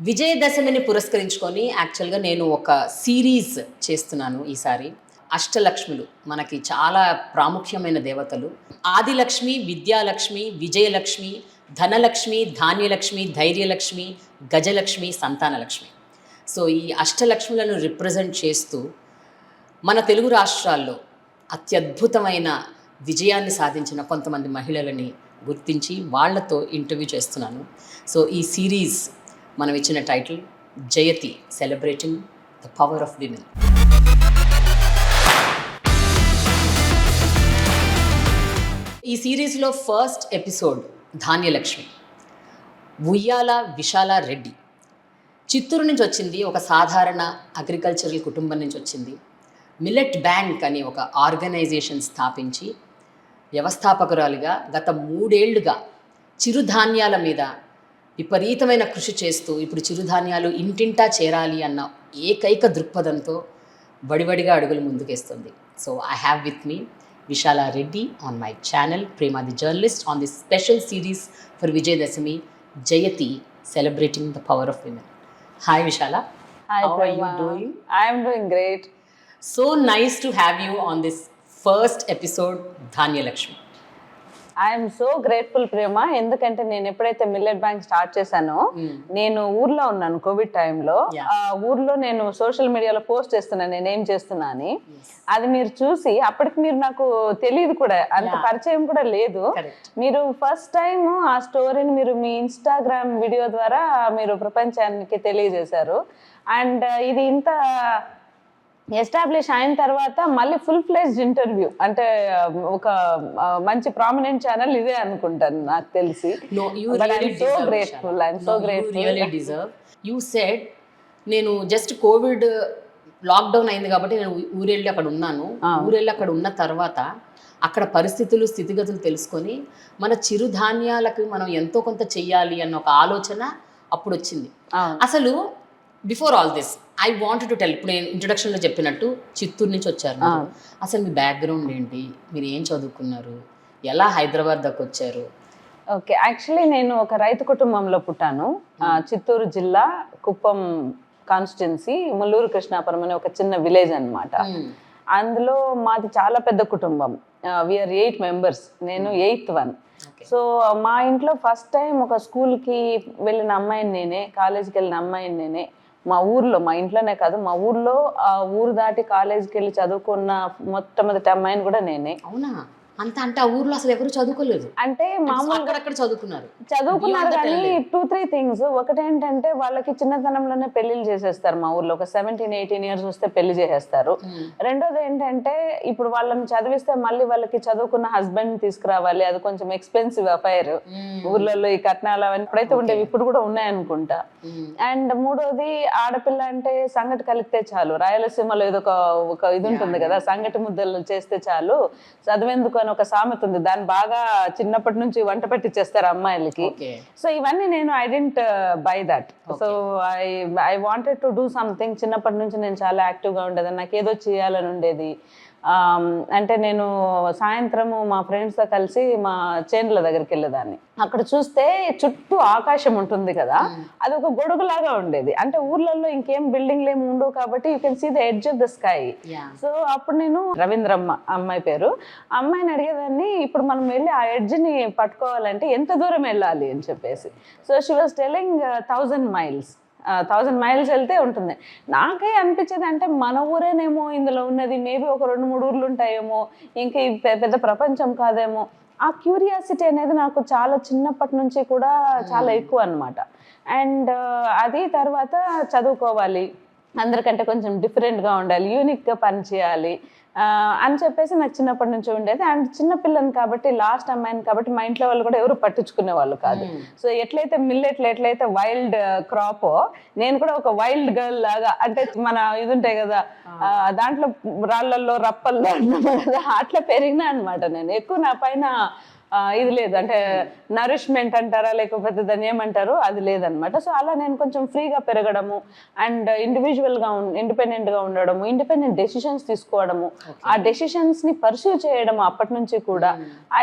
విజయదశమిని పురస్కరించుకొని యాక్చువల్గా నేను ఒక సిరీస్ చేస్తున్నాను ఈసారి. అష్టలక్ష్ములు మనకి చాలా ప్రాముఖ్యమైన దేవతలు. ఆదిలక్ష్మి, విద్యాలక్ష్మి, విజయలక్ష్మి, ధనలక్ష్మి, ధాన్యలక్ష్మి, ధైర్యలక్ష్మి, గజలక్ష్మి, సంతానలక్ష్మి. సో ఈ అష్టలక్ష్ములను రిప్రజెంట్ చేస్తూ మన తెలుగు రాష్ట్రాల్లో అత్యద్భుతమైన విజయాన్ని సాధించిన కొంతమంది మహిళలని గుర్తించి వాళ్లతో ఇంటర్వ్యూ చేస్తున్నాను. సో ఈ సిరీస్ మనం ఇచ్చిన title Jayathi, celebrating the power of women. ఈ సిరీస్లో ఫస్ట్ ఎపిసోడ్ ధాన్య లక్ష్మి, ఉయ్యాల విశాల రెడ్డి. చిత్తూరు నుంచి వచ్చింది, ఒక సాధారణ అగ్రికల్చరల్ కుటుంబం నుంచి వచ్చింది. మిల్లెట్ బ్యాంక్ అని ఒక ఆర్గనైజేషన్ స్థాపించి వ్యవస్థాపకురాలుగా గత 3 ఏళ్లుగా చిరుధాన్యాల మీద విపరీతమైన కృషి చేస్తూ ఇప్పుడు చిరుధాన్యాలు ఇంటింటా చేరాలి అన్న ఏకైక దృక్పథంతో బడిబడిగా అడుగులు ముందుకేస్తుంది. So I have with me Vishala Reddy on my channel Prema The Journalist on this special series for Vijayadashami, Jayathi, celebrating the power of women. Hi Vishala. Hi How Prema. are you doing? I am doing great. So nice to have you on this first episode, Dhanya Lakshmi. I am so grateful Prema, ఎందుకంటే నేను ఎప్పుడైతే millet bank start చేశానో నేను ఊర్లో ఉన్నాను Covid టైంలో. ఆ ఊర్లో నేను సోషల్ మీడియాలో పోస్ట్ చేస్తున్నాను నేను ఏం చేస్తున్నా అని. అది మీరు చూసి అప్పటికి మీరు నాకు తెలియదు కూడా, అంత పరిచయం కూడా లేదు. మీరు ఫస్ట్ టైం ఆ స్టోరీని మీరు మీ ఇన్స్టాగ్రామ్ వీడియో ద్వారా మీరు ప్రపంచానికి తెలియజేశారు. అండ్ ఇది ఇంత ఎస్టాబ్లిష్ అయిన తర్వాత మళ్ళీ ఫుల్ ఫ్లెజ్డ్ ఇంటర్వ్యూ అంటే ఒక మంచి ప్రామినెంట్ ఛానల్ ఇదే అనుకుంటాను నాకు తెలిసి. So grateful, I'm so grateful. You said నేను జస్ట్ కోవిడ్ లాక్డౌన్ అయింది కాబట్టి నేను ఊరెళ్ళి అక్కడ ఉన్నాను. ఊరెళ్ళి అక్కడ ఉన్న తర్వాత అక్కడ పరిస్థితులు స్థితిగతులు తెలుసుకొని మన చిరుధాన్యాలకు మనం ఎంతో కొంత చెయ్యాలి అన్న ఒక ఆలోచన అప్పుడు వచ్చింది. అసలు before all this I wanted to tell, ఇప్పుడు నేను ఇంట్రొడక్షన్లో చెప్పినట్టు చిత్తూరు నుంచి వచ్చారు. అసలు మీ బ్యాక్గ్రౌండ్ ఏంటి, మీరు ఏం చదువుకున్నారు, ఎలా హైదరాబాద్ దాకా వచ్చారు? ఓకే, యాక్చువల్లీ నేను ఒక రైతు కుటుంబంలో పుట్టాను. చిత్తూరు జిల్లా కుప్పం కాన్స్టిట్యున్సీ ముల్లూరు కృష్ణాపురం అనే ఒక చిన్న విలేజ్ అన్నమాట. అందులో మాది చాలా పెద్ద కుటుంబం. వీఆర్ 8 members, నేను 8th one. సో మా ఇంట్లో ఫస్ట్ టైం ఒక స్కూల్కి వెళ్ళిన అమ్మాయిని నేనే, కాలేజీకి వెళ్ళిన అమ్మాయిని నేనే. మా ఊర్లో, మా ఇంట్లోనే కాదు మా ఊర్లో, ఆ ఊరు దాటి కాలేజీకి వెళ్ళి చదువుకున్న మొట్టమొదటి అమ్మాయిని కూడా నేనే. అవునా? అంత అంటే ఆ ఊర్లో అసలు ఎవరు చదువుకోలేదు? అంటే మామూలుగా చదువుకున్నారు కానీ 2-3 థింగ్స్. ఒకటేంటంటే వాళ్ళకి చిన్నతనంలోనే పెళ్లిళ్ళు చేసేస్తారు మా ఊర్లో. ఒక 17-18 years వస్తే పెళ్లి చేసేస్తారు. రెండోది ఏంటంటే ఇప్పుడు వాళ్ళని చదివిస్తే మళ్ళీ వాళ్ళకి చదువుకున్న హస్బెండ్ తీసుకురావాలి, అది కొంచెం ఎక్స్పెన్సివ్ అఫైర్. ఊర్లలో ఈ కట్నాలు అవన్నీ ఇప్పుడైతే ఉండేవి, ఇప్పుడు కూడా ఉన్నాయనుకుంటా. అండ్ మూడోది ఆడపిల్ల అంటే సంగటి కలిపితే చాలు, రాయలసీమలో ఏదో ఒక ఇది ఉంటుంది కదా, సంగటి ముద్దలు చేస్తే చాలు, చదివేందుకు అని ఒక సామెత ఉంది. దాన్ని బాగా చిన్నప్పటి నుంచి వంట పెట్టిచ్చేస్తారు అమ్మాయిలకి. సో ఇవన్నీ నేను I didn't buy that. So I wanted to do something. చిన్నప్పటి నుంచి నేను చాలా యాక్టివ్గా ఉండేది, నాకు ఏదో చేయాలని ఉండేది. అంటే నేను సాయంత్రము మా ఫ్రెండ్స్తో కలిసి మా చేనుల దగ్గరికి వెళ్ళేదాన్ని. అక్కడ చూస్తే చుట్టూ ఆకాశం ఉంటుంది కదా, అది ఒక గొడుగులాగా ఉండేది. అంటే ఊర్లలో ఇంకేం బిల్డింగ్లు ఏమి ఉండవు కాబట్టి you can see the edge of the sky. So అప్పుడు నేను రవీంద్రమ్మ అమ్మాయి పేరు, అమ్మాయిని అడిగేదాన్ని ఇప్పుడు మనం వెళ్ళి ఆ ఎడ్జ్ని పట్టుకోవాలంటే ఎంత దూరం వెళ్ళాలి అని చెప్పేసి. So she was telling 1000 miles. 1000 miles వెళ్తే ఉంటుంది. నాకే అనిపించేది అంటే మన ఊరేనేమో ఇందులో ఉన్నది, మేబీ ఒక 2-3 ఊర్లు ఉంటాయేమో, ఇంకా పెద్ద ప్రపంచం కాదేమో. ఆ క్యూరియాసిటీ అనేది నాకు చాలా చిన్నప్పటి నుంచి కూడా చాలా ఎక్కువ అన్నమాట. అండ్ అది తర్వాత చదువుకోవాలి, అందరికంటే కొంచెం డిఫరెంట్గా ఉండాలి, యూనిక్గా పనిచేయాలి అని చెప్పేసి నాకు చిన్నప్పటి నుంచి ఉండేది. అండ్ చిన్నపిల్లని కాబట్టి, లాస్ట్ అమ్మాయిని కాబట్టి మా ఇంట్లో వాళ్ళు కూడా ఎవరు పట్టించుకునే వాళ్ళు కాదు. సో ఎట్లయితే మిల్లెట్లు ఎట్లయితే వైల్డ్ క్రాప్, నేను కూడా ఒక వైల్డ్ గర్ల్ లాగా, అంటే మన ఇది ఉంటాయి కదా దాంట్లో రాళ్ళల్లో రప్పల్లో కదా, అట్లా పెరిగినా అనమాట. నేను ఎక్కువ నా పైన ఇది లేదు, అంటే నరిష్మెంట్ అంటారా లేకపోతే దాన్ని ఏమంటారు, అది లేదనమాట. సో అలా నేను కొంచెం ఫ్రీగా పెరగడము అండ్ ఇండిపెండెంట్గా ఉండడము, ఇండిపెండెంట్ డెసిషన్స్ తీసుకోవడము, ఆ డెసిషన్స్ని పర్సూ చేయడము అప్పటి నుంచి కూడా.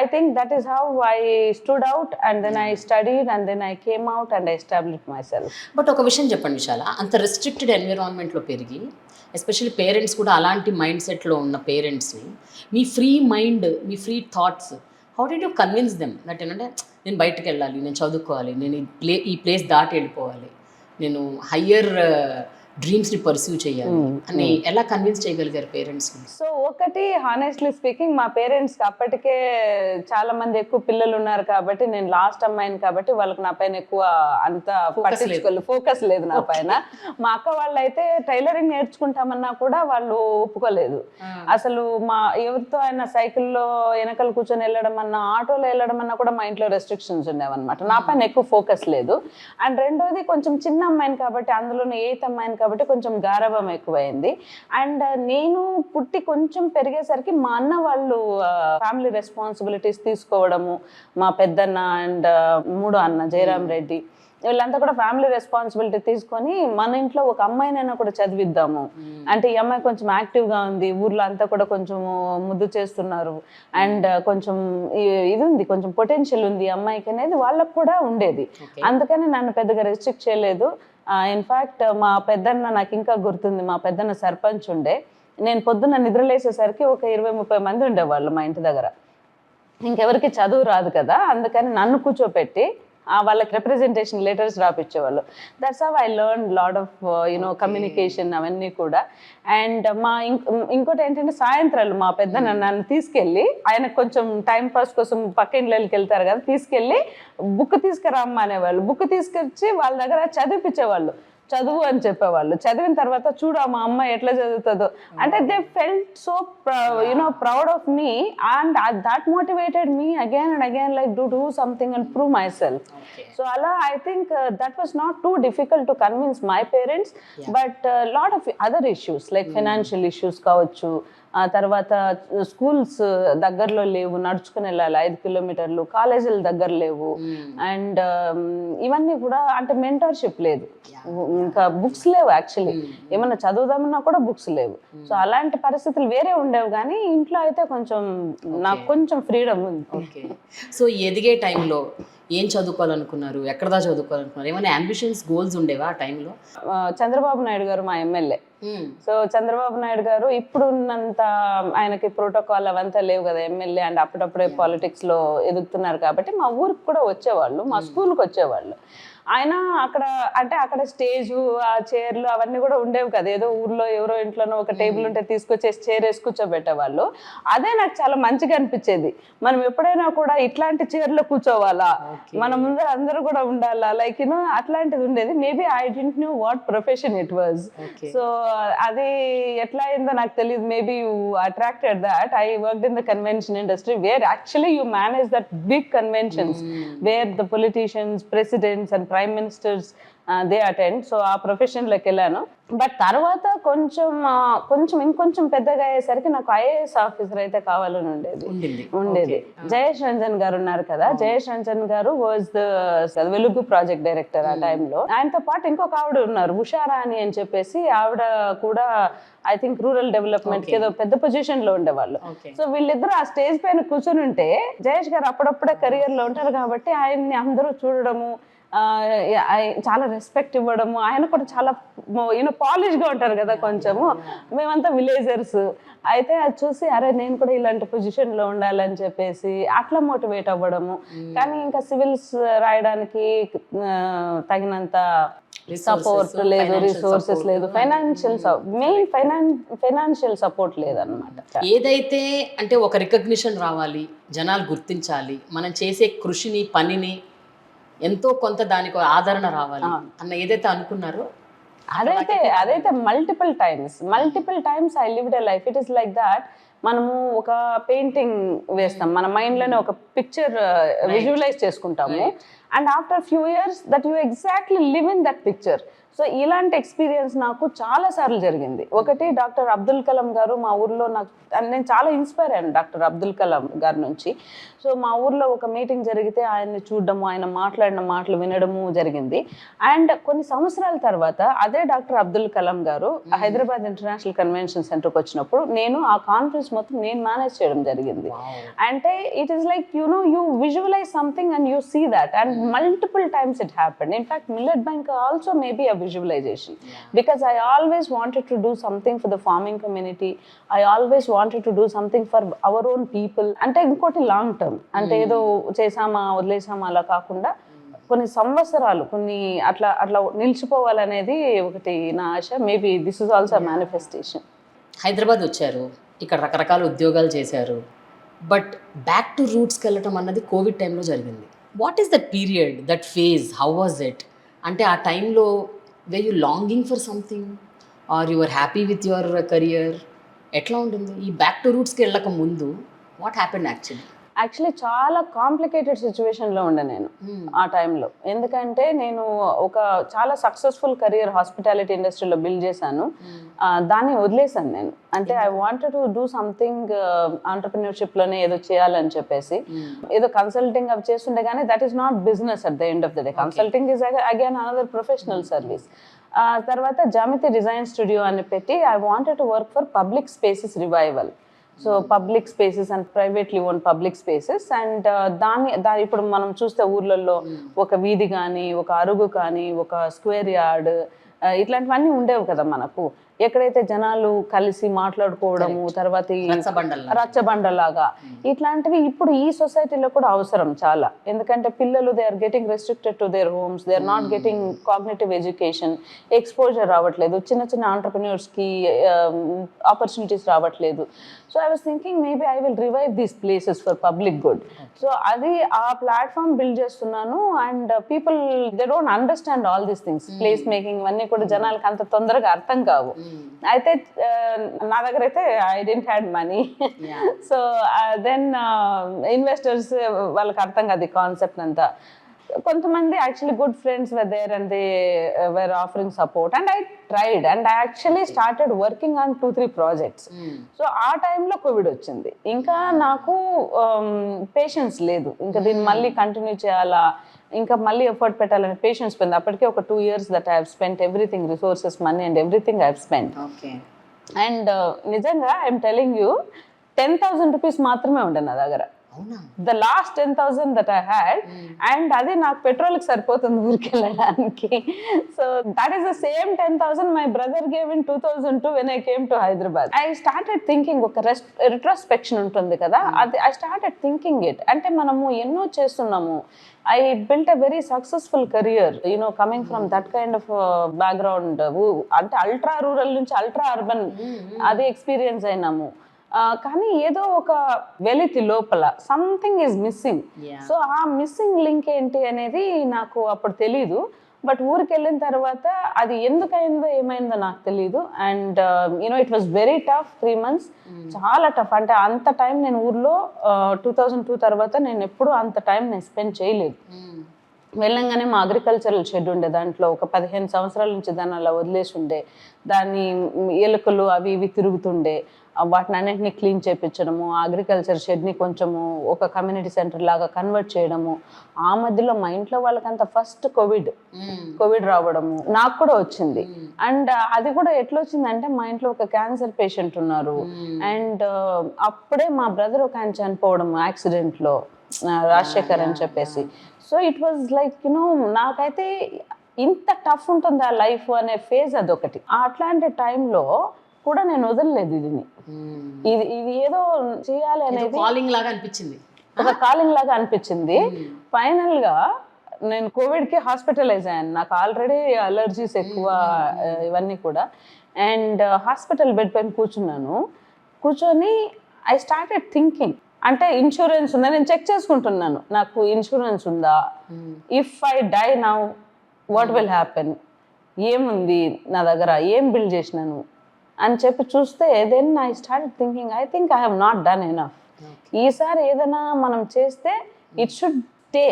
I think that is how I stood out and then I studied and then I came out and I established myself. But ఒక విషయం చెప్పండి విశాల, అంత రెస్ట్రిక్టెడ్ ఎన్విరాన్మెంట్లో పెరిగి ఎస్పెషల్లీ పేరెంట్స్ కూడా అలాంటి మైండ్ సెట్లో ఉన్న పేరెంట్స్ని మీ ఫ్రీ మైండ్, మీ free thoughts, how did you convince them that ఏంటంటే నేను బయటకు వెళ్ళాలి, నేను చదువుకోవాలి, నేను ఈ ప్లేస్ దాటి వెళ్ళిపోవాలి, నేను హయ్యర్ డ్రీమ్స్ని పర్సూ చేయాలి అని ఎలా కన్విన్స్ చేయగలిగారు పేరెంట్స్ని? సో ఒకటి, హానెస్ట్లీ స్పీకింగ్, మా పేరెంట్స్కి అప్పటికే చాలా మంది ఎక్కువ పిల్లలు ఉన్నారు కాబట్టి, నేను లాస్ట్ అమ్మాయిని కాబట్టి వాళ్ళకి నా పైన ఎక్కువ అంత ఫోకస్ లేదు నా పైన. మా అక్క వాళ్ళు అయితే టైలరింగ్ నేర్చుకుంటామన్నా కూడా వాళ్ళు ఒప్పుకోలేదు అసలు. మా ఎవరితో ఆయన సైకిల్లో వెనకలు కూర్చొని వెళ్ళడం అన్నా, ఆటోలో వెళ్ళడం అన్నా కూడా మా ఇంట్లో రెస్ట్రిక్షన్స్ ఉండేవన్నమాట. నా పైన ఎక్కువ ఫోకస్ లేదు. అండ్ రెండోది, కొంచెం చిన్న అమ్మాయిని కాబట్టి, అందులోనే 8th అమ్మాయిని కాబట్టి కొంచెం గారవం ఎక్కువైంది. అండ్ నేను పుట్టి కొంచెం పెరిగేసరికి మా అన్న వాళ్ళు ఫ్యామిలీ రెస్పాన్సిబిలిటీస్ తీసుకోవడము, మా పెద్దన్న అండ్ మూడో అన్న జయరామ్ రెడ్డి, వీళ్ళంతా కూడా ఫ్యామిలీ రెస్పాన్సిబిలిటీ తీసుకొని మన ఇంట్లో ఒక అమ్మాయినైనా కూడా చదివిద్దాము, అంటే ఈ అమ్మాయి కొంచెం యాక్టివ్గా ఉంది, ఊర్లో అంతా కూడా కొంచెం ముద్దు చేస్తున్నారు అండ్ కొంచెం ఇది ఉంది, కొంచెం పొటెన్షియల్ ఉంది అమ్మాయికి అనేది వాళ్ళకు కూడా ఉండేది. అందుకని నన్ను పెద్దగా రెస్ట్రిక్ట్ చేయలేదు. ఇన్ఫ్యాక్ట్ మా పెద్దన్న, నాకు ఇంకా గుర్తుంది, మా పెద్దన్న సర్పంచ్ ఉండే. నేను పొద్దున్న నిద్రలేసేసరికి ఒక 20-30 మంది ఉండేవాళ్ళు మా ఇంటి దగ్గర. ఇంకెవరికి చదువు రాదు కదా, అందుకని నన్ను కూర్చోపెట్టి వాళ్ళకి రిప్రజెంటేషన్ లెటర్స్ రాపిచ్చేవాళ్ళు. That's how I learn lot of communication అవన్నీ కూడా. అండ్ ఇంకోటి ఏంటంటే, సాయంత్రాలు మా పెద్ద నన్ను తీసుకెళ్ళి, ఆయనకు కొంచెం టైం పాస్ కోసం పక్క ఇళ్ళకి వెళ్తారు కదా, తీసుకెళ్ళి బుక్ తీసుకురమ్మా అనేవాళ్ళు. బుక్ తీసుకొచ్చి వాళ్ళ దగ్గర చదివిపించేవాళ్ళు. చదువు అని చెప్పేవాళ్ళు. చదివిన తర్వాత చూడ మా అమ్మ ఎట్లా చదువుతుందో అంటే, they felt so proud of me and that motivated me again and again, like do something and prove myself. So అలా I think that was not too difficult to convince my parents. But lot of other issues like financial issues కావచ్చు, ఆ తర్వాత schools దగ్గరలో లేవు, నడుచుకుని వెళ్ళాలి 5 కిలోమీటర్లు, కాలేజీలు దగ్గర లేవు, అండ్ ఇవన్నీ కూడా, అంటే మెంటర్షిప్ లేదు, ఇంకా బుక్స్ లేవు, యాక్చువల్లీ ఏమన్నా చదువుదామన్నా కూడా బుక్స్ లేవు. సో అలాంటి పరిస్థితులు వేరే ఉండేవి, కానీ ఇంట్లో అయితే కొంచెం నాకు కొంచెం ఫ్రీడమ్ ఉంది. సో ఎదిగే టైంలో ఏం చదువుకోవాలనుకున్నారు, ఎక్కడదా చదువుకోవాలనుకున్నారు, ఏమైనా అంబిషన్స్, గోల్స్ ఉండేవా ఆ టైంలో? చంద్రబాబు నాయుడు గారు మా ఎమ్మెల్యే. సో చంద్రబాబు నాయుడు గారు ఇప్పుడు ఉన్నంత ఆయనకి ప్రోటోకాల్ అవంతా లేవు కదా, ఎమ్మెల్యే అండ్ అప్పుడప్పుడే పాలిటిక్స్ లో ఎదుగుతున్నారు కాబట్టి మా ఊరికి కూడా వచ్చేవాళ్ళు, మా స్కూల్కి వచ్చేవాళ్ళు. ఆయన అక్కడ స్టేజు, ఆ చైర్లు అవన్నీ కూడా ఉండేవి కదా, ఏదో ఊర్లో ఎవరో ఇంట్లోనో ఒక టేబుల్ ఉంటే తీసుకొచ్చేసి చైర్ వేసి కూర్చోబెట్టేవాళ్ళు. అదే నాకు చాలా మంచిగా అనిపించేది. మనం ఎప్పుడైనా కూడా ఇట్లాంటి చైర్లో కూర్చోవాలా, మన ముందర అందరూ కూడా ఉండాలా, లైక్ అట్లాంటిది ఉండేది. Maybe I didn't know what profession it was. So అది ఎట్లా అయిందో నాకు తెలియదు. Maybe you attracted that. I worked in the convention industry where actually you manage that big conventions where the politicians, presidents and prime ministers they attend. So ఆ ప్రొఫెషన్లోకి వెళ్ళాను. But తర్వాత ఇంకొంచెం పెద్దగా అయ్యేసరికి నాకు IAS ఆఫీసర్ అయితే కావాలని ఉండేది. జయేష్ రంజన్ గారు ఉన్నారు కదా, జయేష్ రంజన్ గారు వాజ్ ద వెలుగు ప్రాజెక్ట్ డైరెక్టర్ ఆ టైంలో. ఆయనతో పాటు ఇంకొక ఆవిడ ఉన్నారు, ఉషారాణి అని చెప్పేసి, ఆవిడ కూడా ఐ థింక్ రూరల్ డెవలప్మెంట్ ఏదో పెద్ద పొజిషన్ లో ఉండేవాళ్ళు. సో వీళ్ళిద్దరు ఆ స్టేజ్ పైన కూర్చొని ఉంటే, జయేష్ గారు అప్పుడప్పుడే కెరియర్ లో ఉంటారు కాబట్టి ఆయన్ని అందరూ చూడడము, చాలా రెస్పెక్ట్ ఇవ్వడము, ఆయన కూడా చాలా పాలిష్ గా ఉంటారు కదా కొంచెము, మేమంతా విలేజర్స్ అయితే అది చూసి అరే నేను కూడా ఇలాంటి పొజిషన్ లో ఉండాలని చెప్పేసి అట్లా మోటివేట్ అవ్వడము. కానీ ఇంకా సివిల్స్ రాయడానికి తగినంత సపోర్ట్ లేదు, రిసోర్సెస్ లేదు, ఫైనాన్షియల్ సపోర్ట్ లేదన్నమాట. ఏదైతే అంటే ఒక రికగ్నిషన్ రావాలి, జనాలు గుర్తించాలి, మనం చేసే కృషిని, పనిని ఎంతో కొంత దానికి ఆదరణ రావాలి అన్న ఏదైతే అనుకున్నారో, అదైతే multiple times I lived a life. It is like that. మనము ఒక పెయింటింగ్ వేస్తాం, మన మైండ్ లోనే ఒక పిక్చర్ విజువలైజ్ చేసుకుంటాము, and after few years that you exactly live in that picture. So ఇలాంటి ఎక్స్పీరియన్స్ నాకు చాలా సార్లు జరిగింది. ఒకటి డాక్టర్ అబ్దుల్ కలాం గారు మా ఊర్లో నాకు, నేను చాలా ఇన్స్పైర్ అయ్యాను డాక్టర్ అబ్దుల్ కలాం గారి నుంచి. సో మా ఊర్లో ఒక మీటింగ్ జరిగితే ఆయన్ని చూడడము, ఆయన మాట్లాడిన మాటలు వినడము జరిగింది. అండ్ కొన్ని సంవత్సరాల తర్వాత అదే డాక్టర్ అబ్దుల్ కలాం గారు హైదరాబాద్ ఇంటర్నేషనల్ కన్వెన్షన్ సెంటర్కి వచ్చినప్పుడు నేను ఆ కాన్ఫరెన్స్ మొత్తం నేను మేనేజ్ చేయడం జరిగింది. అంటే it is like you visualize something and you see that, and multiple times it happened. In fact, Millet Bank also may be a visualization, because I always wanted to do something for the farming community. I always wanted to do something for our own people. అంటే ఇంకోటి long term, అంటే ఏదో చేసామా వదిలేసామా అలా కాకుండా కొన్ని సంవత్సరాలు కొన్ని అట్లా అట్లా నిలిచిపోవాలనేది ఒకటి నా ఆశ. Maybe this is also manifestation. Hyderabad వచ్చారు, ఇక్కడ రకరకాల ఉద్యోగాలు చేశారు, బట్ బ్యాక్ టు రూట్స్కి వెళ్ళటం అన్నది కోవిడ్ టైంలో జరిగింది. What is that period, that phase, how was it? అంటే ఆ టైంలో were you longing for something or you are happy with your career? ఎట్లా ఉంటుంది ఈ బ్యాక్ టు రూట్స్కి వెళ్ళక ముందు? వాట్ హ్యాపెండ్ యాక్చువల్లీ చాలా కాంప్లికేటెడ్ సిచ్యువేషన్లో ఉండే నేను ఆ టైంలో. ఎందుకంటే నేను ఒక చాలా సక్సెస్ఫుల్ కెరియర్ హాస్పిటాలిటీ ఇండస్ట్రీలో బిల్డ్ చేశాను. దాన్ని వదిలేసాను నేను. అంటే I wanted to do something ఆంటర్ప్రినర్షిప్లోనే ఏదో చేయాలని చెప్పేసి ఏదో కన్సల్టింగ్ అవి చేస్తుండే, కానీ that is not business at the end of the day. Consulting is again another professional service. తర్వాత జామితి డిజైన్ స్టూడియో అని పెట్టి I wanted to work for public spaces revival. So public spaces and privately own public spaces. And దాన్ని ఇప్పుడు మనం చూస్తే ఊర్లలో ఒక వీధి కానీ, ఒక అరుగు కానీ, ఒక స్క్వేర్ యార్డ్, ఇట్లాంటివన్నీ ఉండేవి కదా మనకు. ఎక్కడైతే జనాలు కలిసి మాట్లాడుకోవడము, తర్వాత రచ్చబండలాగా ఇట్లాంటివి ఇప్పుడు ఈ సొసైటీలో కూడా అవసరం చాలా. ఎందుకంటే పిల్లలు they are getting restricted to their homes, they are not getting cognitive education, exposure రావట్లేదు, చిన్న చిన్న ఆంటర్ప్రెన్యూర్స్కి ఆపర్చునిటీస్ రావట్లేదు. So I was thinking maybe I will revive these places for public good. So అది ఆ ప్లాట్ఫామ్ బిల్డ్ చేస్తున్నాను. And people they don't understand all these things, place making ఇవన్నీ కూడా జనాలకు అంత తొందరగా అర్థం కావు. అయితే నా దగ్గర అయితే I didn't had money. So then investors వాళ్ళకి అర్థం కాదు ఈ కాన్సెప్ట్ అంతా. కొంతమంది actually good friends were there and they were offering support and I tried and I actually started working on 2-3 projects. So ఆ టైంలో కోవిడ్ వచ్చింది. ఇంకా నాకు పేషెన్స్ లేదు, ఇంకా దీన్ని మళ్ళీ కంటిన్యూ చేయాలా, ఇంకా మళ్ళీ ఎఫర్ట్ పెట్టాలని పేషెన్స్ పోయింది. అప్పటికే ఒక 2 years that I have spent everything, resources, money and everything I have spent. And నిజంగా ఐఎమ్ టెలింగ్ యూ 10,000 rupees మాత్రమే ఉండే నా దగ్గర. The last 10,000 that I had, and అది నాకు పెట్రోల్కి సరిపోతుంది ఊరికి వెళ్ళడానికి. So that is the same 10,000 my brother gave in 2002 when I came to Hyderabad. I started thinking, ఒక రిట్రోస్పెక్షన్ ఉంటుంది కదా, అది ఐ స్టార్టెడ్ థింకింగ్ ఇట్. అంటే మనము ఎన్నో చేస్తున్నాము. I built a very successful career, coming from that kind of background. అంటే ultra rural నుంచి అల్ట్రా అర్బన్ అదే ఎక్స్పీరియన్స్ అయినాము. కానీ ఏదో ఒక వెలితి లోపల సంథింగ్ ఈజ్ మిస్సింగ్. సో ఆ మిస్సింగ్ లింక్ ఏంటి అనేది నాకు అప్పుడు తెలీదు. బట్ ఊరికి వెళ్ళిన తర్వాత అది ఎందుకైందో ఏమైందో నాకు తెలీదు. And it was very tough 3 months, చాలా టఫ్. అంటే అంత టైం నేను ఊర్లో 2002 తర్వాత నేను ఎప్పుడు అంత టైం నేను స్పెండ్ చేయలేదు. వెళ్ళంగానే మా అగ్రికల్చరల్ షెడ్ ఉండే, దాంట్లో ఒక 15 సంవత్సరాల నుంచి దాన్ని అలా వదిలేసి ఉండే. దాన్ని ఎలుకలు అవి ఇవి తిరుగుతుండే, వాటిని అన్నింటినీ క్లీన్ చేయించడము, అగ్రికల్చర్ షెడ్ని కొంచెము ఒక కమ్యూనిటీ సెంటర్ లాగా కన్వర్ట్ చేయడము. ఆ మధ్యలో మా ఇంట్లో వాళ్ళకంత ఫస్ట్ కోవిడ్ రావడము నాకు కూడా వచ్చింది. అండ్ అది కూడా ఎట్లా వచ్చిందంటే మా ఇంట్లో ఒక క్యాన్సర్ పేషెంట్ ఉన్నారు. అండ్ అప్పుడే మా బ్రదర్ ఒక ఆయన చనిపోవడం యాక్సిడెంట్లో, రాజశేఖర్ అని చెప్పేసి. సో ఇట్ వాజ్ లైక్ నాకైతే ఇంత టఫ్ ఉంటుంది ఆ లైఫ్ అనే ఫేజ్ అదొకటి. అట్లాంటి టైంలో కూడా నేను వదలలేదు ఇది ఏదో చేయాలి అనేది కాలింగ్ లాగా అనిపించింది, ఒక కాలింగ్ లాగా అనిపించింది. ఫైనల్ గా నేను కోవిడ్కి హాస్పిటలైజ్ అయ్యాను. నాకు ఆల్రెడీ అలర్జీస్ ఎక్కువ ఇవన్నీ కూడా. అండ్ హాస్పిటల్ బెడ్ పైన కూర్చొని ఐ స్టార్టెడ్ థింకింగ్, అంటే ఇన్సూరెన్స్ ఉందా, నేను చెక్ చేసుకుంటున్నాను నాకు ఇన్సూరెన్స్ ఉందా, if I die now what will happen, ఏముంది నా దగ్గర, ఏం బిల్డ్ చేసినాను అని చెప్పి చూస్తే then I started thinking, I think I have not done enough. ఈసారి ఏదైనా మనం చేస్తే ఇట్ షుడ్ స్టే.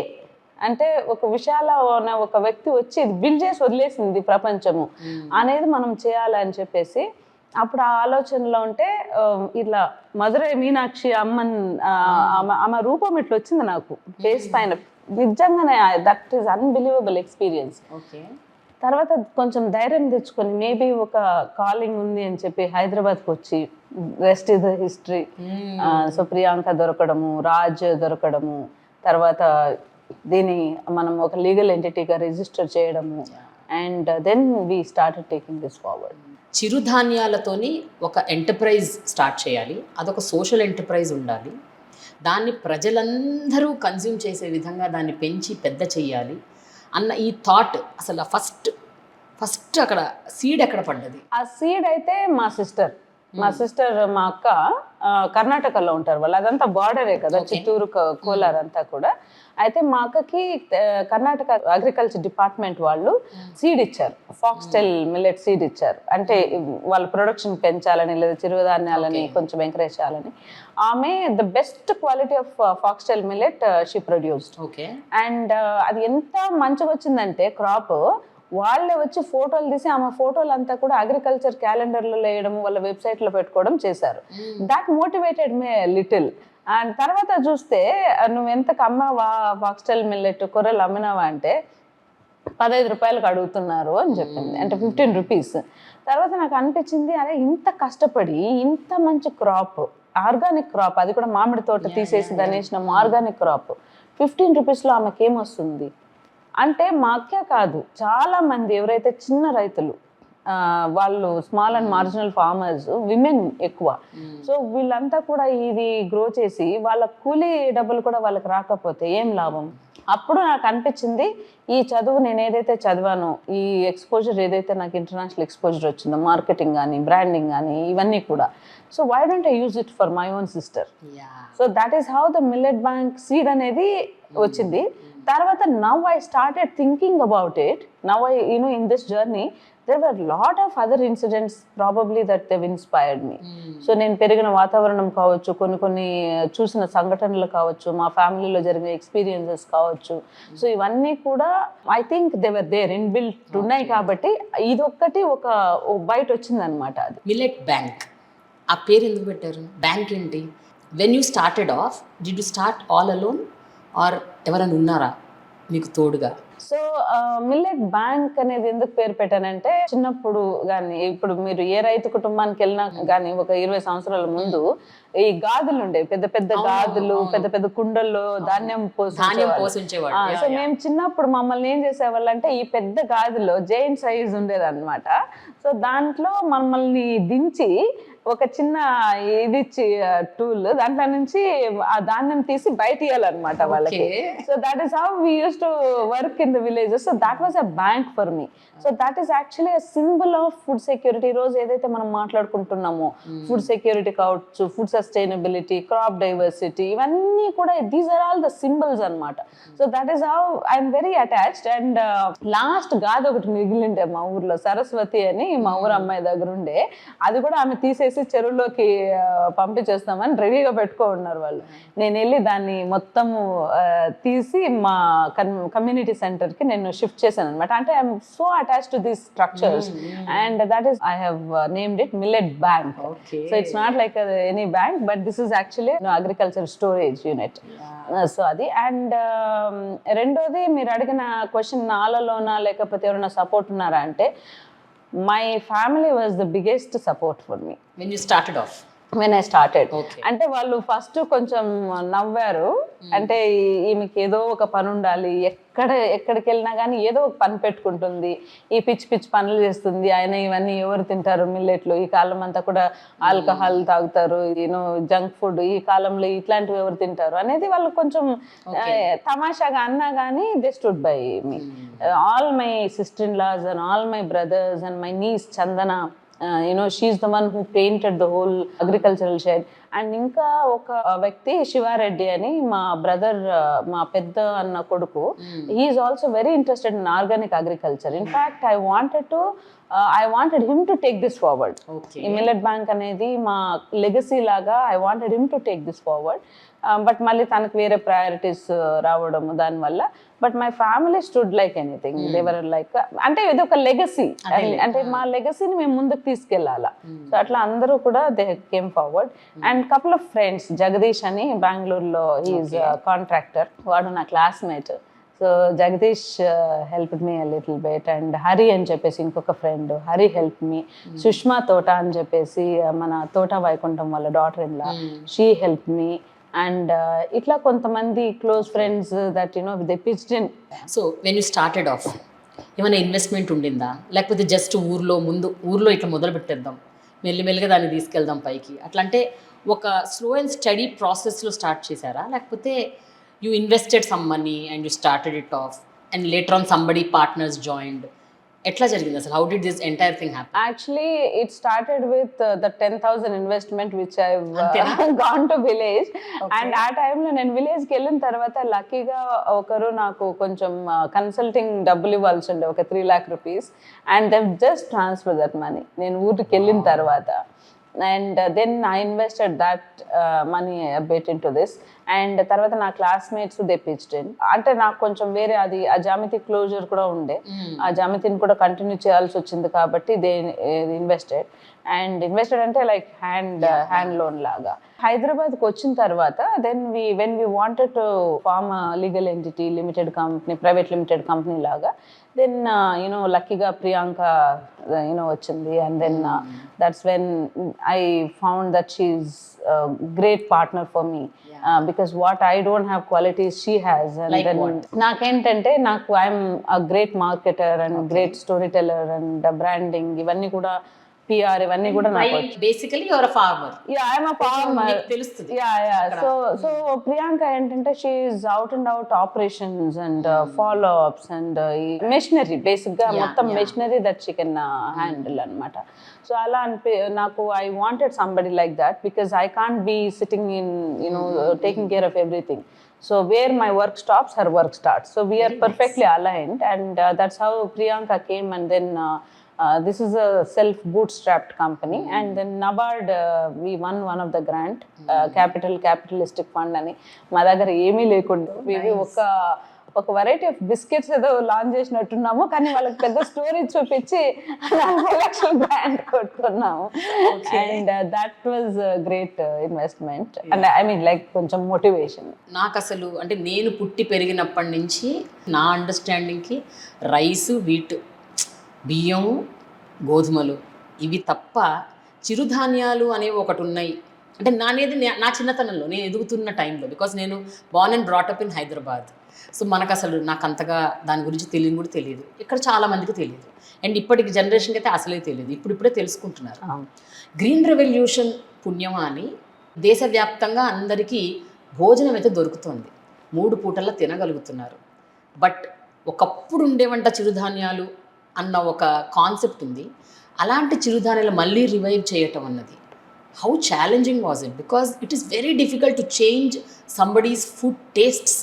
అంటే ఒక విశాల ఒక వ్యక్తి వచ్చి బిల్డ్ చేసి వదిలేసింది ప్రపంచము అనేది మనం చేయాలని చెప్పేసి అప్పుడు ఆ ఆలోచనలో ఉంటే ఇట్లా మధురై మీనాక్షి ఆమె రూపం ఇట్లా వచ్చింది నాకు ఫేస్ పైన. నిజంగానే దట్ ఈస్ అన్బిలీవబుల్ ఎక్స్పీరియన్స్. తర్వాత కొంచెం ధైర్యం తెచ్చుకొని మేబీ ఒక కాలింగ్ ఉంది అని చెప్పి హైదరాబాద్కి వచ్చి rest is the history. So Priyanka దొరకడము, రాజ్ దొరకడము, తర్వాత దీన్ని మనం ఒక లీగల్ ఎంటిటీగా రిజిస్టర్ చేయడము, and then we started taking this forward. చిరుధాన్యాలతోని ఒక ఎంటర్ప్రైజ్ స్టార్ట్ చేయాలి, అదొక సోషల్ ఎంటర్ప్రైజ్ ఉండాలి, దాన్ని ప్రజలందరూ కన్జ్యూమ్ చేసే విధంగా దాన్ని పెంచి పెద్ద చెయ్యాలి అన్న ఈ థాట్ అసలు ఫస్ట్ అక్కడ సీడ్ ఎక్కడ పడ్డది? ఆ సీడ్ అయితే మా సిస్టర్ మా అక్క కర్ణాటకలో ఉంటారు వాళ్ళు, అదంతా బార్డరే కదా, చిత్తూరు కోలార్ అంతా కూడా. అయితే మా అక్కకి కర్ణాటక అగ్రికల్చర్ డిపార్ట్మెంట్ వాళ్ళు సీడ్ ఇచ్చారు, ఫాక్స్టైల్ మిల్లెట్ సీడ్ ఇచ్చారు. అంటే వాళ్ళ ప్రొడక్షన్ పెంచాలని లేదా చిరుధాన్యాలని కొంచెం ఎంకరేజ్ చేయాలని. ఆమె the best quality of foxtail millet she produced. And అది ఎంత మంచిగా వచ్చిందంటే క్రాప్, వాళ్ళే వచ్చి ఫోటోలు తీసి ఆమె ఫోటోలు అంతా కూడా అగ్రికల్చర్ క్యాలెండర్లో వేయడం, వాళ్ళ వెబ్సైట్లో పెట్టుకోవడం చేశారు. That motivated May little. And తర్వాత చూస్తే నువ్వు ఎంతకు అమ్మావా ఫాక్స్టైల్ మిల్లెట్ కొర్రలు అమ్మినావా అంటే 15 రూపాయలకు అడుగుతున్నారు అని చెప్పింది, అంటే 15 రూపీస్. తర్వాత నాకు అనిపించింది, అరే ఇంత కష్టపడి ఇంత మంచి క్రాప్, ఆర్గానిక్ క్రాప్, అది కూడా మామిడి తోట తీసేసి దాన్ని వేసినాము, ఆర్గానిక్ క్రాప్ 15 రూపీస్లో ఆమెకి ఏమొస్తుంది అంటే, మా అక్కే కాదు చాలా మంది ఎవరైతే చిన్న రైతులు, వాళ్ళు small and marginal farmers, women ఎక్కువ. సో వీళ్ళంతా కూడా ఇది గ్రో చేసి వాళ్ళ కూలీ డబ్బులు కూడా వాళ్ళకి రాకపోతే ఏం లాభం? అప్పుడు నాకు అనిపించింది, ఈ చదువు నేను ఏదైతే చదివానో, ఈ ఎక్స్పోజర్ ఏదైతే నాకు ఇంటర్నేషనల్ ఎక్స్పోజర్ వచ్చిందో, మార్కెటింగ్ కానీ బ్రాండింగ్ కానీ ఇవన్నీ కూడా, so why don't I use it for my own sister? So that is how the millet bank seed అనేది వచ్చింది. తర్వాత now I started thinking about it. Now I in this journey there were a lot of other incidents probably that they've inspired me. So నేను పెరిగిన వాతావరణం కావచ్చు, కొన్ని చూసిన సంఘటనలు కావచ్చు, మా ఫ్యామిలీలో జరిగిన ఎక్స్పీరియన్సెస్ కావచ్చు, సో ఇవన్నీ కూడా I think they were there inbuilt ఉన్నాయి. కాబట్టి ఇదొక్కటి ఒక బయట వచ్చిందనమాట. అది మిల్లెట్ బ్యాంక్, ఆ పేరు ఎందుకు పెట్టారు? బ్యాంక్ ఏంటి? When you started off, did you start all alone or ఎవరైనా ఉన్నారా మీకు తోడుగా? సో మిల్లెట్ బ్యాంక్ అనేది ఎందుకు పేరు పెట్టానంటే, చిన్నప్పుడు కానీ ఇప్పుడు మీరు ఏ రైతు కుటుంబానికి వెళ్ళినా కానీ ఒక 20 సంవత్సరాల ముందు ఈ గాజులు ఉండే, పెద్ద పెద్ద గాజులు, పెద్ద పెద్ద కుండల్లో ధాన్యం పోసించేవాళ్ళు. సో మేము చిన్నప్పుడు మమ్మల్ని ఏం చేసేవాళ్ళు అంటే, ఈ పెద్ద గాజులో జైంట్ సైజ్ ఉండేది అనమాట. సో దాంట్లో మమ్మల్ని దించి ఒక చిన్న ఇది టూల్, దాంట్లో నుంచి ఆ ధాన్యం తీసి బయట ఇవ్వాలన్నమాట వాళ్ళకి. So that is how we use to work in the villages. So that was a bank for me. So that is actually a symbol of food security. ఈ రోజు ఏదైతే మనం మాట్లాడుకుంటున్నామో, ఫుడ్ సెక్యూరిటీ కావచ్చు, ఫుడ్ సస్టైనబిలిటీ, క్రాప్ డైవర్సిటీ, ఇవన్నీ కూడా these are all the symbols అనమాట. So that is how I'm very attached. And last గాది ఒకటి మిగిలిండే మా ఊర్లో, సరస్వతి అని మా ఊరు అమ్మాయి దగ్గర ఉండే, అది కూడా ఆమె తీసేసి చెరువులోకి పంపించేస్తామని రెడీగా పెట్టుకో ఉన్నారు వాళ్ళు. నేను వెళ్ళి దాన్ని మొత్తము తీసి మా కమ్యూనిటీ సెంటర్కి నేను షిఫ్ట్ చేశాను అనమాట. అంటే I'm so attached to these structures and that is I have named it millet bank. So it's not like any bank, but this is actually agriculture storage unit. So అది. And రెండోది, మీరు అడిగిన question, నాలోనా లేకపోతే ఎవరైనా support ఉన్నారా అంటే, my family was the biggest support for me when you started off. when I started. అంటే వాళ్ళు ఫస్ట్ కొంచెం నవ్వారు. అంటే ఈమెకి ఏదో ఒక పని ఉండాలి, ఎక్కడికి వెళ్ళినా కానీ ఏదో ఒక పని పెట్టుకుంటుంది, ఈ పిచ్చి పనులు చేస్తుంది, ఆయన ఇవన్నీ ఎవరు తింటారు మిల్లెట్లు, ఈ కాలం అంతా కూడా ఆల్కహాల్ తాగుతారు, జంక్ ఫుడ్, ఈ కాలంలో ఇట్లాంటివి ఎవరు తింటారు అనేది వాళ్ళు కొంచెం తమాషాగా అన్నా కానీ they stood by me. All my sister in laws and all my brothers and my niece Chandana, she's the one who painted the whole agricultural shed. And ఇంకా ఒక వ్యక్తి శివారెడ్డి అని, మా బ్రదర్, మా పెద్ద అన్న కొడుకు, he's also very interested in organic agriculture. In fact I wanted him to take this forward. ఈ మిల్లెట్ బ్యాంక్ అనేది మా లెగసీ లాగా I wanted him to take this forward. But మళ్ళీ తనకు వేరే ప్రయారిటీస్ రావడము దానివల్ల. But my family stood like anything, they were like, అంటే ఇది ఒక లెగసీ, అంటే మా లెగసీని మేము ముందుకు తీసుకెళ్ళాలా. సో అట్లా అందరూ కూడా they came forward. And couple of friends, Jagadish అని బెంగళూరులో హీఈస్ కాంట్రాక్టర్, వాడు నా classmate. So Jagadish help me a little bit. And Hari అని చెప్పేసి ఇంకొక friend, Hari help me. Sushma తోట అని చెప్పేసి మన తోట వైకుంఠం వాళ్ళ daughter in law, she help me. And ఇట్లా కొంతమంది close friends that they pitched in. So when you started of ఏమైనా ఇన్వెస్ట్మెంట్ ఉండిందా, లేకపోతే జస్ట్ ఊర్లో ఇట్లా మొదలు పెట్టేద్దాం, మెల్లిమెల్లిగా దాన్ని తీసుకెళ్దాం పైకి, అట్లా అంటే ఒక స్లో అండ్ స్టడీ ప్రాసెస్లో స్టార్ట్ చేశారా, లేకపోతే you invested some money and you started it of and later on somebody partners joined, ఎట్లా జరిగింది అసలు? How did this entire thing happen? Actually, it started with the 10,000 investment which I've gone to village. And ఆ టైంలో నేను విలేజ్కి వెళ్ళిన తర్వాత లక్కీగా ఒకరు నాకు కొంచెం కన్సల్టింగ్ డబ్బులు ఇవ్వాల్సి ఉండే, ఒక 3 lakh rupees, and they've just transferred that money నేను ఊరికి వెళ్ళిన తర్వాత. And then I invested that money a bit into this. And తర్వాత నా క్లాస్మేట్స్ దే పిచ్డ్ ఇన్. అంటే నాకు కొంచెం వేరే అది ఆ జామితి క్లోజర్ కూడా ఉండే, ఆ జామితిని కూడా కంటిన్యూ చేయాల్సి వచ్చింది కాబట్టి దే ఇన్వెస్టెడ్. అండ్ ఇన్వెస్టెడ్ అంటే లైక్ హ్యాండ్ లోన్ లాగా. హైదరాబాద్కి వచ్చిన తర్వాత then when we wanted to form legal entity, limited company, private limited company లాగా, దెన్ లక్కీగా ప్రియాంక వచ్చింది. And then that's when I found that she's great partner for me. Because what I don't have qualities she has. And like then నాకేంటంటే I'm a great marketer and great storyteller and branding, ఇవన్నీ కూడా PR ఇవన్నీ కూడా నాకు. Basically your a farmer. Yeah, I'm a farmer. తెలుస్తుంది. Yeah. So Priyanka ఏంటంటే she is out and out operations and follow-ups and machinery, basic గా మొత్తం machinery that she can handle అన్నమాట. సో అలా నాకు I wanted somebody like that because I can't be sitting in taking care of everything. So where my work stops, her work starts. So we are perfectly aligned, and that's how Priyanka came. And then this is a self bootstrapped company. And then NABARD, we won one of the grant, capitalistic fund ani. మా దగ్గర ఏమీ లేకుండా మేము ఒక variety of biscuits ఏదో launch చేసినట్టున్నాము, కానీ వాళ్ళకి పెద్ద స్టోరీ చూపించి 40 లక్షల గ్రాంట్ కొట్టుకున్నాము. And that was great investment. And I mean like కొంచెం మోటివేషన్. నాకు అసలు అంటే నేను పుట్టి పెరిగినప్పటి నుంచి నా అండర్స్టాండింగ్కి రైస్, వీట్, బియ్యం, గోధుమలు ఇవి తప్ప చిరుధాన్యాలు అనేవి ఒకటి ఉన్నాయి. అంటే నా చిన్నతనంలో నేను ఎదుగుతున్న టైంలో, బికాస్ నేను born and brought up in Hyderabad. So మనకు అసలు నాకు అంతగా దాని గురించి తెలియని కూడా తెలియదు, ఇక్కడ చాలామందికి తెలియదు. అండ్ ఇప్పటికి జనరేషన్కి అయితే అసలే తెలియదు, ఇప్పుడే తెలుసుకుంటున్నారు. గ్రీన్ రెవల్యూషన్ పుణ్యమా అని దేశవ్యాప్తంగా అందరికీ భోజనం అయితే దొరుకుతుంది, 3 పూటల్లో తినగలుగుతున్నారు. బట్ ఒకప్పుడు ఉండేవంట చిరుధాన్యాలు అన్న ఒక కాన్సెప్ట్ ఉంది. అలాంటి చిరుధాన్యాలు మళ్ళీ రివైవ్ చేయటం అన్నది how challenging was it? Because it is very difficult to change somebody's food tastes,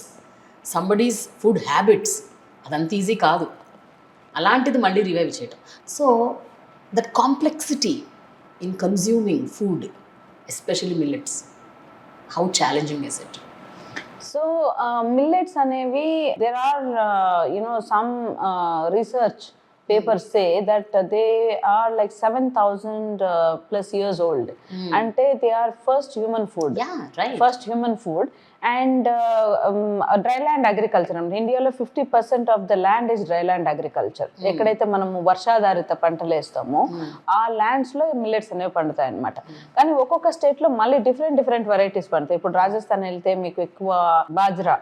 somebody's food habits. అదంత ఈజీ కాదు అలాంటిది మళ్ళీ రివైవ్ చేయటం. So that complexity in consuming food, especially millets, how challenging is it? So millets అనేవి there are some research papers say that they are like 7,000 plus years old. Ante they are first human food. Yeah, right. First human food. And dry land agriculture. ఇండియాలో 50% of the land is dry land agriculture. ఎక్కడైతే మనము వర్షాధారిత పంటలు వేస్తామో ఆ ల్యాండ్స్లో millets అనేవి పండుతాయి అనమాట. కానీ ఒక్కొక్క స్టేట్లో మళ్ళీ డిఫరెంట్ వెరైటీస్ పండుతాయి. ఇప్పుడు రాజస్థాన్ వెళ్తే మీకు ఎక్కువ బాజ్రా,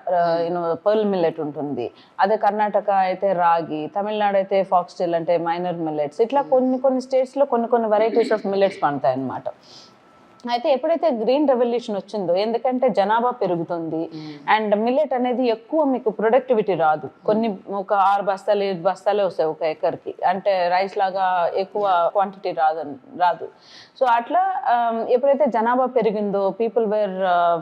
పర్ల్ మిల్లెట్ ఉంటుంది. అదే కర్ణాటక అయితే రాగి, తమిళనాడు అయితే ఫాక్స్టైల్ అంటే మైనర్ మిల్లెట్స్. ఇట్లా కొన్ని స్టేట్స్లో కొన్ని వెరైటీస్ ఆఫ్ మిల్లెట్స్ పండుతాయి అనమాట. అయితే ఎప్పుడైతే గ్రీన్ రెవల్యూషన్ వచ్చిందో, ఎందుకంటే జనాభా పెరుగుతుంది అండ్ మిల్లెట్ అనేది ఎక్కువ మీకు ప్రొడక్టివిటీ రాదు, ఒక 6 బస్తాలు 7 బస్తాలే వస్తాయి ఒక ఎకర్కి, అంటే రైస్ లాగా ఎక్కువ క్వాంటిటీ రాదు. సో అట్లా ఎప్పుడైతే జనాభా పెరిగిందో people were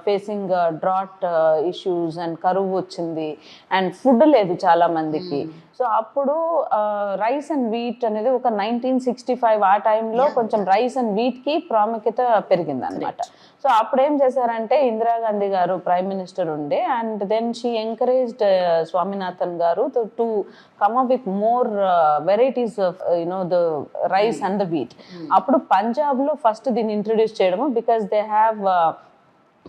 facing drought issues and కరువు వచ్చింది అండ్ ఫుడ్ లేదు చాలా మందికి. సో అప్పుడు రైస్ అండ్ వీట్ అనేది ఒక 1965 ఆ టైంలో కొంచెం రైస్ అండ్ వీట్కి ప్రాముఖ్యత పెరిగింది. జరిగింది అనమాట. సో అప్పుడు ఏం చేశారంటే ఇందిరాగాంధీ గారు ప్రైమ్ మినిస్టర్ ఉండే, and then she encouraged Swaminathan garu to come up with more varieties of the rice and the wheat. అప్పుడు పంజాబ్ లో ఫస్ట్ దీన్ని ఇంట్రడ్యూస్ చేయడము, because they have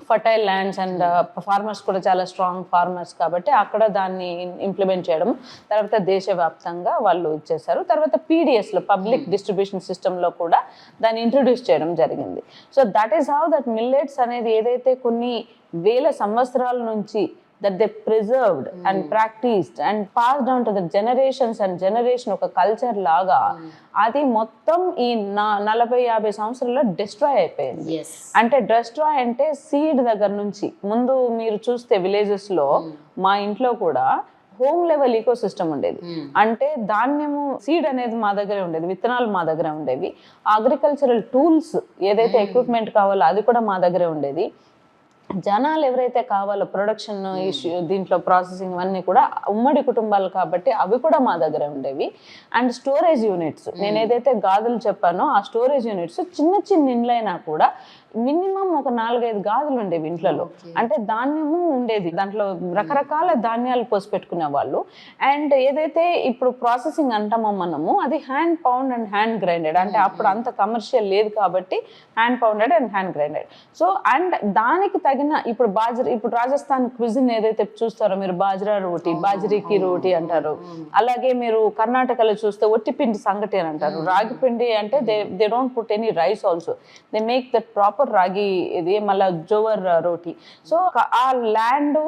fertile lands and farmers కూడా చాలా స్ట్రాంగ్ ఫార్మర్స్ కాబట్టి అక్కడ దాన్ని ఇంప్లిమెంట్ చేయడం. తర్వాత దేశవ్యాప్తంగా వాళ్ళు ఇచ్చేసారు. తర్వాత పీడిఎస్లో పబ్లిక్ డిస్ట్రిబ్యూషన్ సిస్టంలో కూడా దాన్ని ఇంట్రడ్యూస్ చేయడం జరిగింది. So that is how that millets అనేది ఏదైతే కొన్ని వేల సంవత్సరాల నుంచి that they preserved and practiced and passed down to the generations and generation ఒక కల్చర్ లాగా అది మొత్తం ఈ 40-50 సంవత్సరాల్లో డిస్ట్రాయ్ అయిపోయింది. అంటే డిస్ట్రాయ్ అంటే సీడ్ దగ్గర నుంచి, ముందు మీరు చూస్తే విలేజెస్ లో మా ఇంట్లో కూడా హోమ్ లెవెల్ ఈకో సిస్టమ్ ఉండేది. అంటే ధాన్యము సీడ్ అనేది మా దగ్గరే ఉండేది, విత్తనాలు మా దగ్గర ఉండేవి, అగ్రికల్చరల్ టూల్స్ ఏదైతే ఎక్విప్మెంట్ కావాలో అది కూడా మా దగ్గరే ఉండేది. జనాలు ఎవరైతే కావాలో ప్రొడక్షన్ ఇష్యూ దీంట్లో ప్రాసెసింగ్ అన్నీ కూడా ఉమ్మడి కుటుంబాలు కాబట్టి అవి కూడా మా దగ్గర ఉండేవి. అండ్ స్టోరేజ్ యూనిట్స్, నేను ఏదైతే గాజులు చెప్పానో ఆ స్టోరేజ్ యూనిట్స్ చిన్న చిన్న ఇండ్లైనా కూడా మినిమం ఒక 4-5 గాజులు ఉండేవి ఇంట్లో. అంటే ధాన్యము ఉండేది, దాంట్లో రకరకాల ధాన్యాలు పోసి పెట్టుకునే వాళ్ళు. అండ్ ఏదైతే ఇప్పుడు ప్రాసెసింగ్ అంటామో మనము, అది hand pound and hand grinded. అంటే అప్పుడు అంత కమర్షియల్ లేదు కాబట్టి hand pounded and hand grinded. So and దానికి తగిన ఇప్పుడు ఇప్పుడు రాజస్థాన్ క్విజిన్ ఏదైతే చూస్తారో మీరు, బాజ్రా రోటీ, బాజ్రీకి రోటీ అంటారు. అలాగే మీరు కర్ణాటకలో చూస్తే ఒట్టిపిండి సంగటి అని అంటారు. రాగి పిండి అంటే they don't put any rice also, they make that proper రాగి ఇది, మళ్ళీ జోవర్ రోటీ. సో ఆ ల్యాండ్,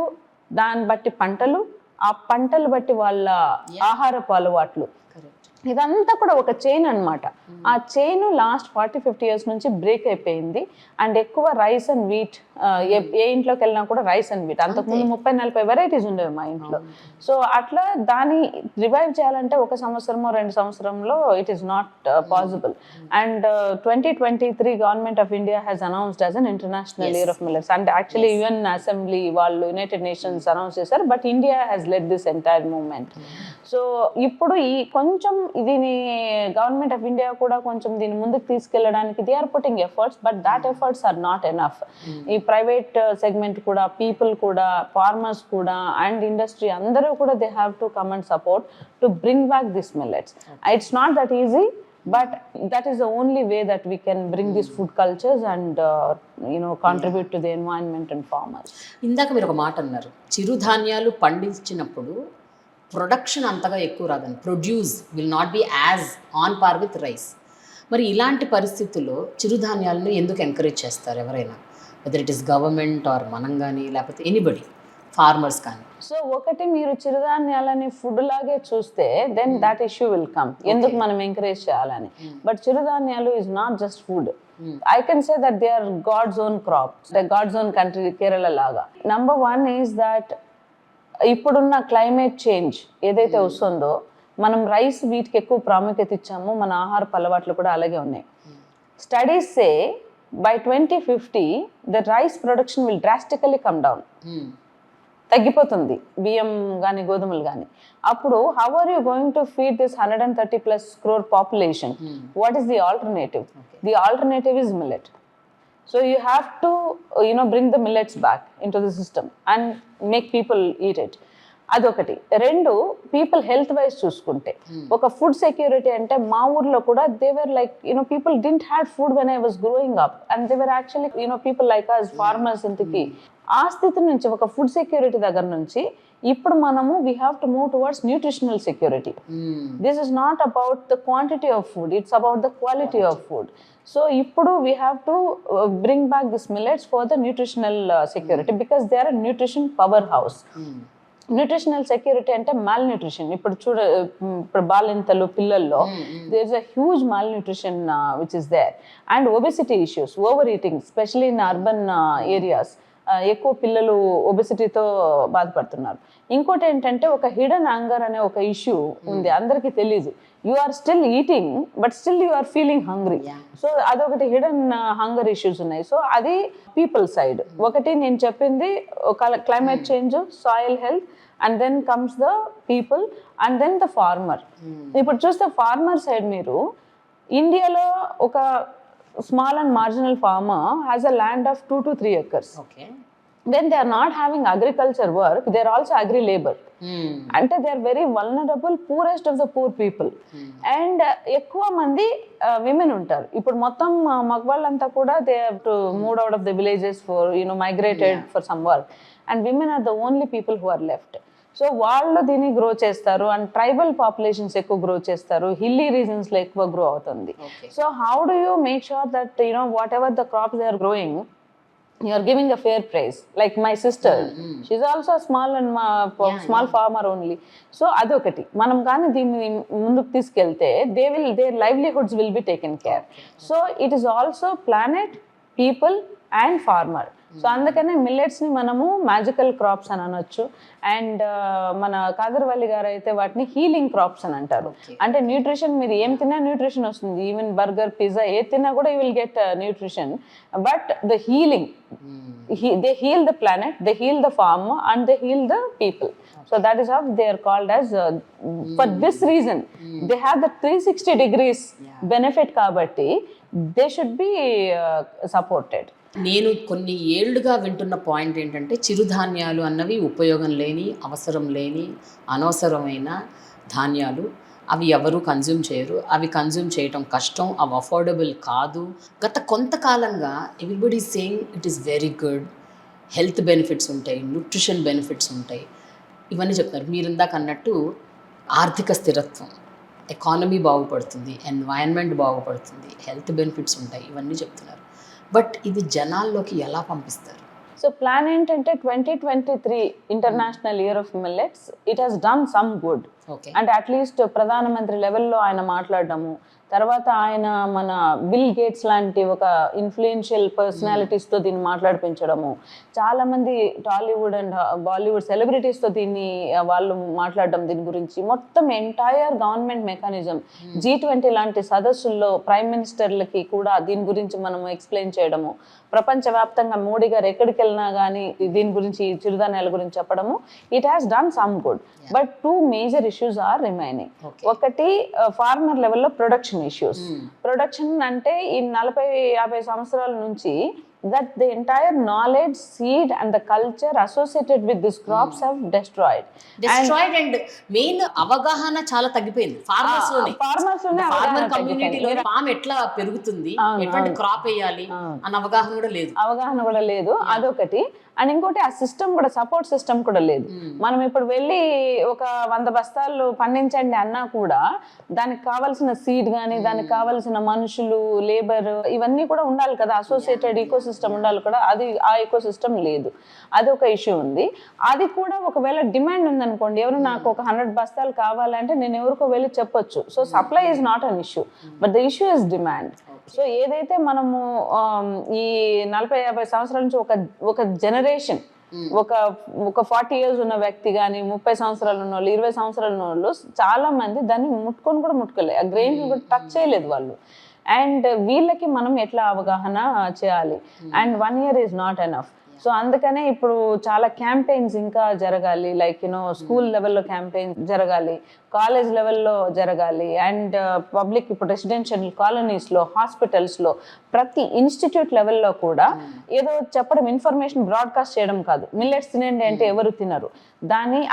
దాన్ని బట్టి పంటలు, ఆ పంటలు బట్టి వాళ్ళ ఆహారపు అలవాట్లు, ఇదంతా కూడా ఒక చైన్ అనమాట. ఆ చైన్ లాస్ట్ 40-50 ఇయర్స్ నుంచి బ్రేక్ అయిపోయింది. అండ్ ఎక్కువ రైస్ అండ్ వీట్, ఏ ఇంట్లోకి వెళ్ళినా కూడా రైస్ అండ్ వీట్. అంతకుముందు 30-40 వెరైటీస్ ఉండేవి మా ఇంట్లో. సో అట్లా దాన్ని రివైవ్ చేయాలంటే 1 సంవత్సరమో 2 సంవత్సరంలో it is not possible. And 2023 government of India has announced as an international year of millets. అంటే యాక్చువల్లీ యుఎన్ అసెంబ్లీ వాళ్ళు, యునైటెడ్ నేషన్స్ అనౌన్స్ చేశారు, but India has lead this entire movement. So ఇప్పుడు ఈ కొంచెం దీని government of India కూడా కొంచెం దీన్ని ముందుకు తీసుకెళ్ళడానికి they are putting efforts, but that efforts are not enough. ఈ ప్రైవేట్ సెగ్మెంట్ కూడా, పీపుల్ కూడా, ఫార్మర్స్ కూడా అండ్ ఇండస్ట్రీ అందరూ కూడా they have to come and support to bring back this millets. It's not that easy, but that is the only way that we can bring these food cultures and contribute to the environment and farmers. ఇందాక మీరు ఒక మాట అన్నారు, చిరుధాన్యాలు పండించినప్పుడు production అంతగా ఎక్కువ రాదని, produce will not be as on par with rice. మరి ఇలాంటి పరిస్థితుల్లో చిరుధాన్యాలను ఎందుకు ఎంకరేజ్ చేస్తారు ఎవరైనా, whether it is government are మనం కానీ లేకపోతే ఎనీబడి, ఫార్మర్స్ కానీ? సో ఒకటి, మీరు చిరుధాన్యాలని ఫుడ్ లాగే చూస్తే then that issue will come, ఎందుకు మనం ఎంకరేజ్ చేయాలని. బట్ చిరుధాన్యాలు is not just food. I can say that they are God's own crops, the God's own country, Kerala laga. Number 1 is that ఇప్పుడున్న climate change ఏదైతే వస్తుందో, మనం rice వీటికి ఎక్కువ ప్రాముఖ్యత ఇచ్చాము, మన ఆహారపు అలవాట్లు కూడా అలాగే ఉన్నాయి. Studies say by 2050 the rice production will drastically come down, తగ్గిపోతుంది బియ్యం కానీ గోధుమలు కానీ. అప్పుడు how are you going to feed this 130+ crore population? What is the alternative? The alternative is millet. So you have to bring the millets back into the system and make people eat it. అదొకటి. 2, people health wise చూసుకుంటే ఒక food security అంటే మా ఊర్లో కూడా they were like people didn't had food when I was growing up and they were actually people like us farmers. ఇంతకి ఆ స్థితి నుంచి, ఒక ఫుడ్ సెక్యూరిటీ దగ్గర నుంచి ఇప్పుడు మనము we have to move towards nutritional security. This is not about the quantity of food, it's about the quality of food. So ఇప్పుడు we have to bring back this millets for the nutritional security because they are a nutrition powerhouse. Nutritional security అంటే malnutrition. ఇప్పుడు బాలింతలు, పిల్లల్లో there is a huge malnutrition which is there. And obesity issues, overeating, specially in urban areas ఎక్కువ పిల్లలు ఒబెసిటీతో బాధపడుతున్నారు. ఇంకోటి ఏంటంటే ఒక హిడెన్ హంగర్ అనే ఒక ఇష్యూ ఉంది, అందరికీ తెలీదు. You are still eating but still you are feeling hungry. So అదొకటి హిడెన్ హంగర్ ఇష్యూస్ ఉన్నాయి. సో అది పీపుల్ సైడ్. ఒకటి నేను చెప్పింది climate change, soil health, and then comes the people and then the farmer. ఇప్పుడు చూస్తే ఫార్మర్ సైడ్ మీరు ఇండియాలో ఒక small and marginal farmer has a land of 2 to 3 acres. Okay. When they are not having agriculture work, they are also agri labor. అంటే they are very vulnerable, poorest of the poor people. And ఎక్కువ మంది women ఉంటారు. ఇప్పుడు మొత్తం మగవాళ్ళంతా కూడా they have to move out of the villages for migrated for some work, and women are the only people who are left. So వాళ్ళు దీన్ని grow చేస్తారు, అండ్ ట్రైబల్ పాపులేషన్స్ ఎక్కువ గ్రో చేస్తారు, హిల్లీ రీజన్స్లో ఎక్కువ గ్రో అవుతుంది. So how do you make sure that whatever the crops they are growing, you are giving a fair price? Like my sister, she's also a small farmer only. So adokati manam gaani deenni munduku తీసుకెళ్తే their livelihoods will be taken care. So it is also planet, people and farmer. So అందుకనే మిల్లెట్స్ని మనము magical crops అని అనొచ్చు. And మన కాదర్వల్లి గారు అయితే వాటిని healing crops అని అంటారు. అంటే న్యూట్రిషన్, మీరు ఏం తిన్నా న్యూట్రిషన్ వస్తుంది. ఈవెన్ బర్గర్, పిజ్జా ఏ తిన్నా కూడా you will get nutrition. But the healing, they heal the planet, they heal the farm and they heal the people. So that is how they are called as for this reason they have the 360 degrees benefit kabatti they should be supported. నేను కొన్ని ఏళ్లుగా వింటున్న point ఏంటంటే, చిరుధాన్యాలు అన్నవి ఉపయోగం లేని, అవసరం లేని, అనవసరమైన ధాన్యాలు. అవి ఎవరు కన్జ్యూమ్ చేయరు, అవి కన్జ్యూమ్ చేయటం కష్టం, అవి అఫోర్డబుల్ కాదు. గత కొంతకాలంగా everybody is saying it is very good, health benefits ఉంటాయి, న్యూట్రిషన్ బెనిఫిట్స్ ఉంటాయి, ఇవన్నీ చెప్తున్నారు. మీరు ఇందాక అన్నట్టు ఆర్థిక స్థిరత్వం, ఎకానమీ బాగుపడుతుంది, ఎన్వైరన్మెంట్ బాగుపడుతుంది, హెల్త్ బెనిఫిట్స్ ఉంటాయి, ఇవన్నీ చెప్తున్నారు. బట్ ఇది జనాల్లోకి ఎలా పంపిస్తారు? సో ప్లాన్ ఏంటంటే 2023 international year of millets, it has done some good. అంటే అట్లీస్ట్ ప్రధానమంత్రి లెవెల్లో ఆయన మాట్లాడడము, తర్వాత ఆయన మన బిల్ గేట్స్ లాంటి ఒక ఇన్ఫ్లుయెన్షియల్ పర్సనాలిటీస్తో దీన్ని మాట్లాడిపించడము, చాలామంది టాలీవుడ్ అండ్ బాలీవుడ్ సెలబ్రిటీస్తో దీన్ని వాళ్ళు మాట్లాడడం, దీని గురించి మొత్తం ఎంటైర్ గవర్నమెంట్ మెకానిజం G20 లాంటి సదస్సుల్లో ప్రైమ్ మినిస్టర్లకి కూడా దీని గురించి మనం ఎక్స్ప్లెయిన్ చేయడము, ప్రపంచవ్యాప్తంగా మోడీ గారు ఎక్కడికి వెళ్ళినా కానీ దీని గురించి, చిరుధాన్యాల గురించి చెప్పడము, it has done some good. But 2 major issues are remaining. ఒకటి ఫార్మర్ లెవెల్లో ప్రొడక్షన్ ఇష్యూస్. ప్రొడక్షన్ అంటే ఈ 40-50 సంవత్సరాల నుంచి that the entire knowledge, seed and the culture associated with these crops have destroyed and main అవగాహన చాలా తగ్గిపోయింది ఫార్మర్స్ లోనే. ఫార్మర్ కమ్యూనిటీలో ఫార్మ్ ఎట్లా పెరుగుతుంది, ఎటువంటి క్రాప్ వేయాలి అన్న అవగాహన కూడా లేదు. అదొకటి. అండ్ ఇంకోటి, ఆ సిస్టమ్ కూడా, సపోర్ట్ సిస్టమ్ కూడా లేదు. మనం ఇప్పుడు వెళ్ళి ఒక 100 బస్తాలు పండించండి అన్నా కూడా దానికి కావాల్సిన సీడ్ కానీ, దానికి కావాల్సిన మనుషులు, లేబర్, ఇవన్నీ కూడా ఉండాలి కదా, అసోసియేటెడ్ ఈకో సిస్టమ్ ఉండాలి కూడా. అది ఆ ఈకో సిస్టమ్ లేదు. అది ఒక ఇష్యూ ఉంది. అది కూడా ఒకవేళ డిమాండ్ ఉందనుకోండి, ఎవరు నాకు ఒక 100 బస్తాలు కావాలంటే నేను ఎవరికో వెళ్ళి చెప్పొచ్చు. So supply is not an issue, but the issue is demand. So ఏదైతే మనము ఈ 40-50 సంవత్సరాల నుంచి ఒక జనరేషన్, ఒక 40 years ఉన్న వ్యక్తి కానీ, 30 సంవత్సరాలు ఉన్న వాళ్ళు, 20 సంవత్సరాలు ఉన్న వాళ్ళు చాలా మంది దాన్ని ముట్టుకొని కూడా ముట్టుకోలేదు, ఆ గ్రెయిన్ కూడా టచ్ చేయలేదు వాళ్ళు. అండ్ వీళ్ళకి మనం ఎట్లా అవగాహన చేయాలి? And 1 year is not enough. So అందుకనే ఇప్పుడు చాలా క్యాంపెయిన్స్ ఇంకా జరగాలి. లైక్ స్కూల్ లెవెల్లో క్యాంపెయిన్ జరగాలి, కాలేజ్ లెవెల్లో జరగాలి, అండ్ పబ్లిక్, ఇప్పుడు రెసిడెన్షియల్ కాలనీస్లో, హాస్పిటల్స్లో, ప్రతి ఇన్స్టిట్యూట్ లెవెల్లో కూడా ఏదో చెప్పడం, ఇన్ఫర్మేషన్ బ్రాడ్కాస్ట్ చేయడం కాదు. మిల్లెట్స్ తినండి అంటే ఎవరు తినరు.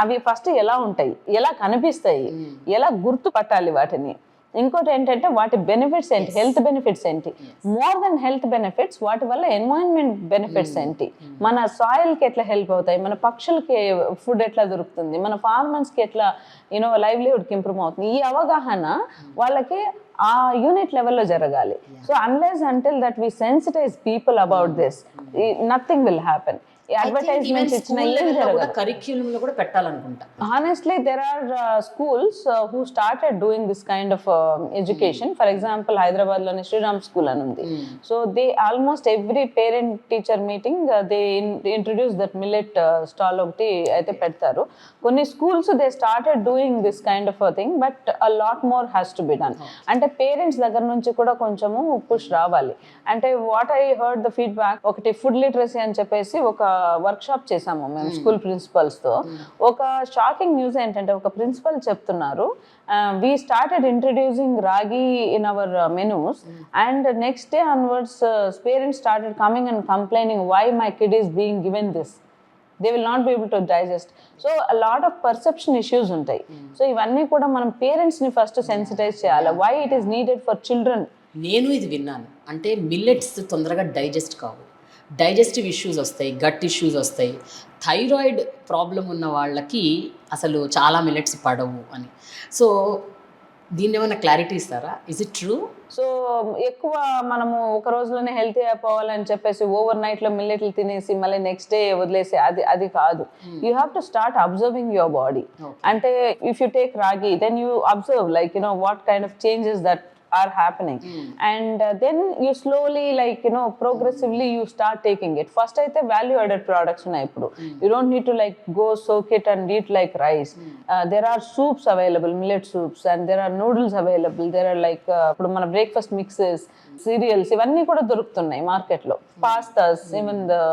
అవి ఫస్ట్ ఎలా ఉంటాయి, ఎలా కనిపిస్తాయి, ఎలా గుర్తుపట్టాలి వాటిని, ఇంకోటి ఏంటంటే వాటి బెనిఫిట్స్ ఏంటి, హెల్త్ బెనిఫిట్స్ ఏంటి, మోర్ దెన్ హెల్త్ బెనిఫిట్స్ వాటి వల్ల ఎన్వైరన్మెంట్ బెనిఫిట్స్ ఏంటి, మన సాయిల్కి ఎట్లా హెల్ప్ అవుతాయి, మన పక్షులకి ఫుడ్ ఎట్లా దొరుకుతుంది, మన ఫార్మర్స్కి ఎట్లా లైవ్లీహుడ్కి ఇంప్రూవ్ అవుతుంది. ఈ అవగాహన వాళ్ళకి ఆ యూనిట్ లెవెల్లో జరగాలి. So unless until that we sensitize people about this, nothing will happen. Advertisements ఇచ్చిన కరిక్యులం లో కూడా పెట్టాలనుకుంటా. Honestly, there are schools who started doing this kind of education. For example, Hyderabad lone Sriram school అని ఉంది. So they almost every parent teacher meeting they introduce that millet stall ఒకటి అయితే పెడతారు. కొన్ని schools they started doing this kind of a thing, but a lot more has to be done. అంటే parents దగ్గర నుంచి కూడా కొంచెము పుష్ రావాలి. అంటే what I heard the feedback, ఒకటి ఫుడ్ లిటరసీ అని చెప్పేసి ఒక వర్క్ షాప్ చేసాము మేము స్కూల్ ప్రిన్సిపల్స్తో. ఒక షాకింగ్ న్యూస్ ఏంటంటే ఒక ప్రిన్సిపల్ చెప్తున్నారు, we started introducing ragi in our menus, and next day onwards parents started coming and complaining why my kid is being given this, they will not be able to digest. So a lot of perception issues ఉంటాయి. So ఇవన్నీ కూడా మనం పేరెంట్స్ని first sensitise చేయాలి, why it is needed for children. నేను ఇది విన్నాను, అంటే మిల్లెట్స్ తొందరగా డైజెస్ట్ కావు, డైజెస్టివ్ ఇష్యూస్ వస్తాయి, గట్ ఇష్యూస్ వస్తాయి, థైరాయిడ్ ప్రాబ్లం ఉన్న వాళ్ళకి అసలు చాలా మిల్లెట్స్ పడవు అని. సో దీన్ని ఏమైనా క్లారిటీ ఇస్తారా? Is it true? సో ఎక్కువ మనము ఒక రోజులోనే హెల్తీ అయిపోవాలని చెప్పేసి ఓవర్ నైట్లో మిల్లెట్లు తినేసి మళ్ళీ నెక్స్ట్ డే వదిలేసి అది కాదు. You have to start observing your body. అంటే if you take ragi, then you observe like what kind of changes that are happening, and then you slowly progressively you start taking it. First aithe value added products unna ippudu, you don't need to go soak it and eat like rice. There are soups available, millet soups, and there are noodles available, there are ippudu mana breakfast mixes, cereals ivanni kuda dorukutunnai market lo, pastas, even the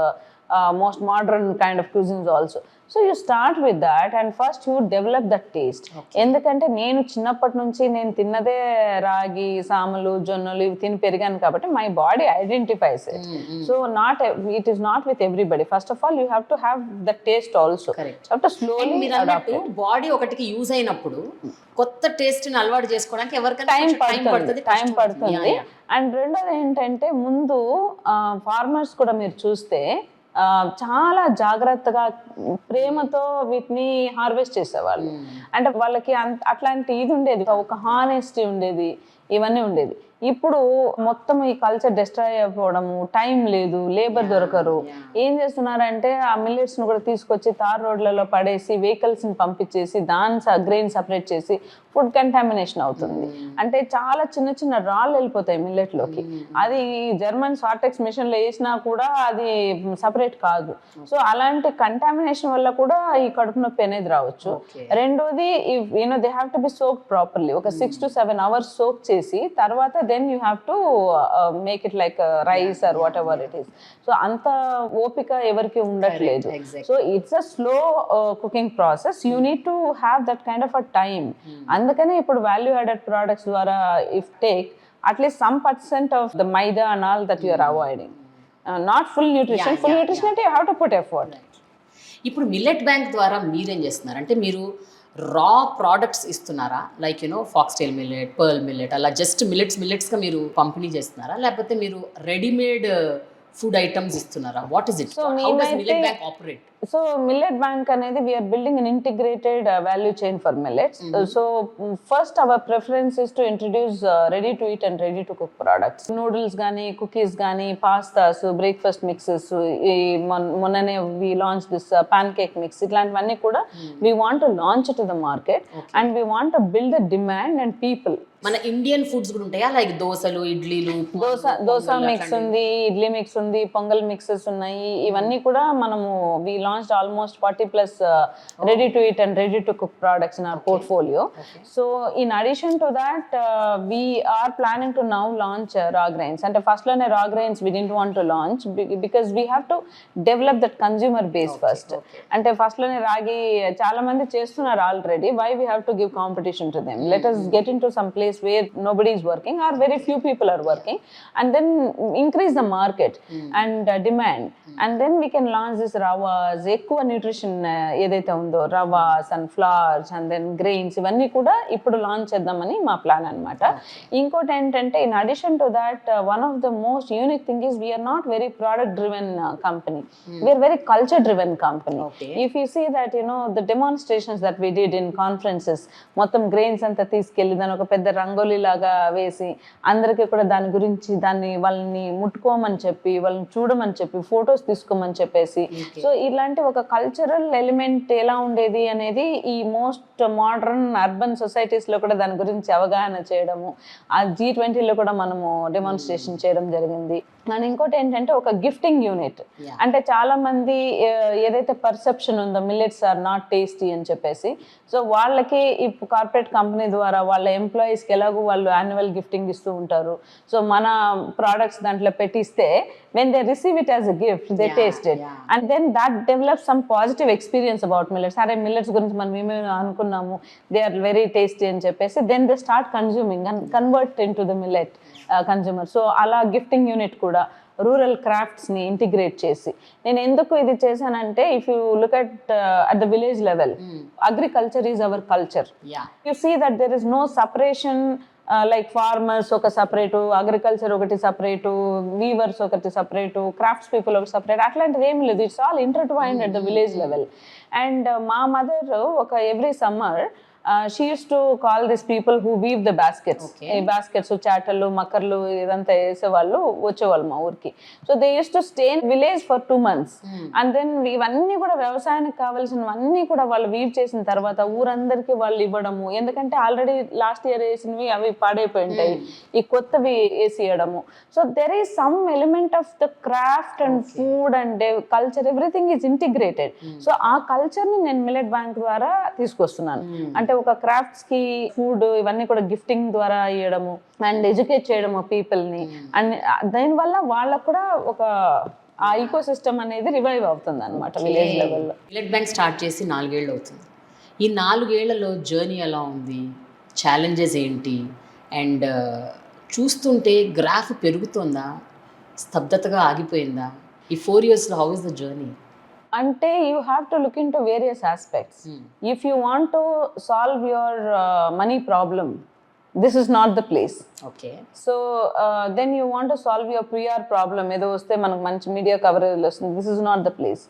most modern kind of cuisines also. So you start with that and first you develop that taste. ఎందుకంటే నేను చిన్నప్పటి నుంచి నేను తిన్నదే రాగి, సామలు, జొన్నలు ఇవి తిని పెరిగాను కాబట్టి my body identifies it. So it is not with everybody. First of all you have to have the taste also. Correct. You have to slowly adapt it. Body ఒకటికి యూజ్ అయినప్పుడు కొత్త టేస్ట్ ని అలవాటు చేసుకోవడానికి ఎవరికైనా టైం పడుతుంది. And రెండోది ఏంటంటే ముందు ఫార్మర్స్ కూడా మీరు చూస్తే చాలా జాగ్రత్తగా ప్రేమతో వీటిని హార్వెస్ట్ చేసేవాళ్ళు. అంటే వాళ్ళకి అట్లాంటి ఇది ఉండేది, ఒక హానెస్టీ ఉండేది, ఇవన్నీ ఉండేది. ఇప్పుడు మొత్తం ఈ కల్చర్ డిస్ట్రాయ్ అయిపోవడము, టైం లేదు, లేబర్ దొరకరు. ఏం చేస్తున్నారంటే ఆ మిల్లెట్స్ ను కూడా తీసుకొచ్చి తార్ రోడ్లలో పడేసి వెహికల్స్ ని పంపించేసి దాని గ్రెయిన్ సపరేట్ చేసి ఫుడ్ కంటామినేషన్ అవుతుంది. అంటే చాలా చిన్న చిన్న రాళ్ళు వెళ్ళిపోతాయి మిల్లెట్ లోకి. అది జర్మన్ సార్టెక్స్ మిషన్ లో వేసినా కూడా అది సపరేట్ కాదు. సో అలాంటి కంటామినేషన్ వల్ల కూడా ఈ కడుపు నొప్పి అనేది రావచ్చు. రెండోది they have to be soak properly, ఒక 6 to 7 hours సోక్ చేసి తర్వాత then you have to make it like rice or whatever it is. So anta opika evariki undatledu. So it's a slow cooking process. You need to have that kind of a time. Andukane ippudu value added products dwara if take at least some percent of the maida and all that you are avoiding. Not full nutrition. Full nutrition you have to put effort. ఇప్పుడు millet bank ద్వారా మీరేం చేస్తున్నారు అంటే మీరు raw products ఇస్తున్నారా? Like foxtail millet, pearl millet, అలా just మిల్లెట్స్గా మీరు పంపిణీ చేస్తున్నారా, లేకపోతే మీరు రెడీమేడ్ ఫుడ్ ఐటమ్స్ ఇస్తున్నారా? What is it? How does millet bank operate? So millet bank అనేది we're building an integrated value chain for millets. So first our preference is to introduce ready to eat and ready to cook products. Noodles కానీ, cookies కానీ, pastas, breakfast mixes, ఈ మొన్ననే we launch this pancake mix, ఇట్లాంటివన్నీ కూడా we want to launch to the market and we want to build the demand and people. మన Indian foods కూడా ఉంటాయా? Like దోశలు, ఇడ్లీలు, దోశ మిక్స్ ఉంది, ఇడ్లీ మిక్స్ ఉంది, పొంగల్ మిక్సెస్ ఉన్నాయి. ఇవన్నీ కూడా మనము వి launched almost 40+ ready to eat and ready to cook products in our portfolio. So in addition to that we are planning to now launch raw grains. And first lone raw grains we didn't want to launch because we have to develop that consumer base first. Ante first lone ragi chaala mandi chestunnaru already, why we have to give competition to them? Let us get into some place where nobody is working or very few people are working, and then increase the market and demand, and then we can launch this rawas, ఎక్కువ nutrition ఏదైతే ఉందో రవాస్ and flours and then grains, ఇవన్నీ కూడా ఇప్పుడు launch చేద్దామని మా plan అనమాట. ఇంకోటి ఏంటంటే in addition to that one of the most unique thing is we're not very product driven company, we're very culture driven company. If you see that the demonstrations that we did in conferences, మొత్తం grains అంతా తీసుకెళ్ళి దాని ఒక పెద్ద రంగోలీ లాగా వేసి అందరికీ కూడా దాని గురించి వాళ్ళని ముట్టుకోమని చెప్పి, వాళ్ళని చూడమని చెప్పి, ఫొటోస్ తీసుకోమని చెప్పేసి, సో ఇలాంటి ఒక కల్చరల్ ఎలిమెంట్ ఎలా ఉండేది అనేది ఈ మోస్ట్ మోడర్న్ అర్బన్ సొసైటీస్ లో కూడా దాని గురించి అవగాహన చేయడము, ఆ G20లో కూడా మనము డెమాన్స్ట్రేషన్ చేయడం జరిగింది. అండ్ ఇంకోటి ఏంటంటే ఒక గిఫ్టింగ్ యూనిట్. Yeah. అంటే చాలా మంది ఏదైతే పర్సెప్షన్ ఉందో మిల్లెట్స్ ఆర్ నాట్ టేస్టీ అని చెప్పేసి, సో వాళ్ళకి ఈ కార్పొరేట్ కంపెనీ ద్వారా వాళ్ళ ఎంప్లాయీస్కి ఎలాగో వాళ్ళు యాన్యువల్ గిఫ్టింగ్ ఇస్తూ ఉంటారు. సో మన ప్రోడక్ట్స్ దాంట్లో పెట్టిస్తే when they receive it as a gift, they taste it. And then that develops some positive experience about millets. అరే మిల్లెట్స్ గురించి మనం ఏమేమి అనుకున్నాము, దే ఆర్ వెరీ టేస్టీ అని చెప్పేసి then they start consuming and convert into the millet consumer. So అలా gifting unit కూడా rural క్రాఫ్ట్స్ని ఇంటిగ్రేట్ చేసి, నేను ఎందుకు ఇది చేశానంటే if you look at the village level, agriculture is our culture. You see that there is no separation, like farmers ఒక separate, agriculture ఒకటి సపరేటు, వీవర్స్ ఒకటి సపరేటు, క్రాఫ్ట్స్ పీపుల్ ఒకటి సపరేట్, అట్లాంటిది ఏమి లేదు. It's all intertwined at the village level. And మా mother ఒక every summer she used to call these people who weave the baskets. ఈ బాస్కెట్స్ చాటలు మక్కర్లు ఇదంతా వేసేవాళ్ళు వచ్చేవాళ్ళు మా ఊరికి. So they use to stay in village for 2 months. And then ఇవన్నీ కూడా వ్యవసాయానికి కావాల్సినవన్నీ కూడా వాళ్ళు వీవ్ చేసిన తర్వాత ఊరందరికీ వాళ్ళు ఇవ్వడము. ఎందుకంటే ఆల్రెడీ లాస్ట్ ఇయర్ వేసినవి అవి పాడైపోయి ఉంటాయి, ఈ కొత్తవి వేసియడము. So there is some element of the craft and food and culture, everything is integrated. సో ఆ కల్చర్ని నేను మిల్లెట్ బ్యాంక్ ద్వారా తీసుకొస్తున్నాను. అంటే ఒక క్రాఫ్ట్స్ కి ఫుడ్ ఇవన్నీ కూడా గిఫ్టింగ్ ద్వారా ఇవ్వడము అండ్ ఎడ్యుకేట్ చేయడము పీపుల్ని. అండ్ దానివల్ల వాళ్ళకు కూడా ఒక ఆ ఈకో సిస్టమ్ అనేది రివైవ్ అవుతుంది అనమాట విలేజ్ లెవెల్లో. మిల్లెట్ బ్యాంక్ స్టార్ట్ చేసి 4 ఏళ్ళు అవుతుంది. ఈ 4 ఏళ్లలో జర్నీ ఎలా ఉంది, ఛాలెంజెస్ ఏంటి, అండ్ చూస్తుంటే గ్రాఫ్ పెరుగుతుందా, స్తబ్దతగా ఆగిపోయిందా? ఈ 4 yearsలో హౌ ఇస్ ద జర్నీ? అంటే you have to look into various aspects. If you want to solve your money problem, this is not the place. Okay. So then you want to solve your PR problem, ఏదో వస్తే మనకు మంచి media coverage వస్తుంది, this is not the place.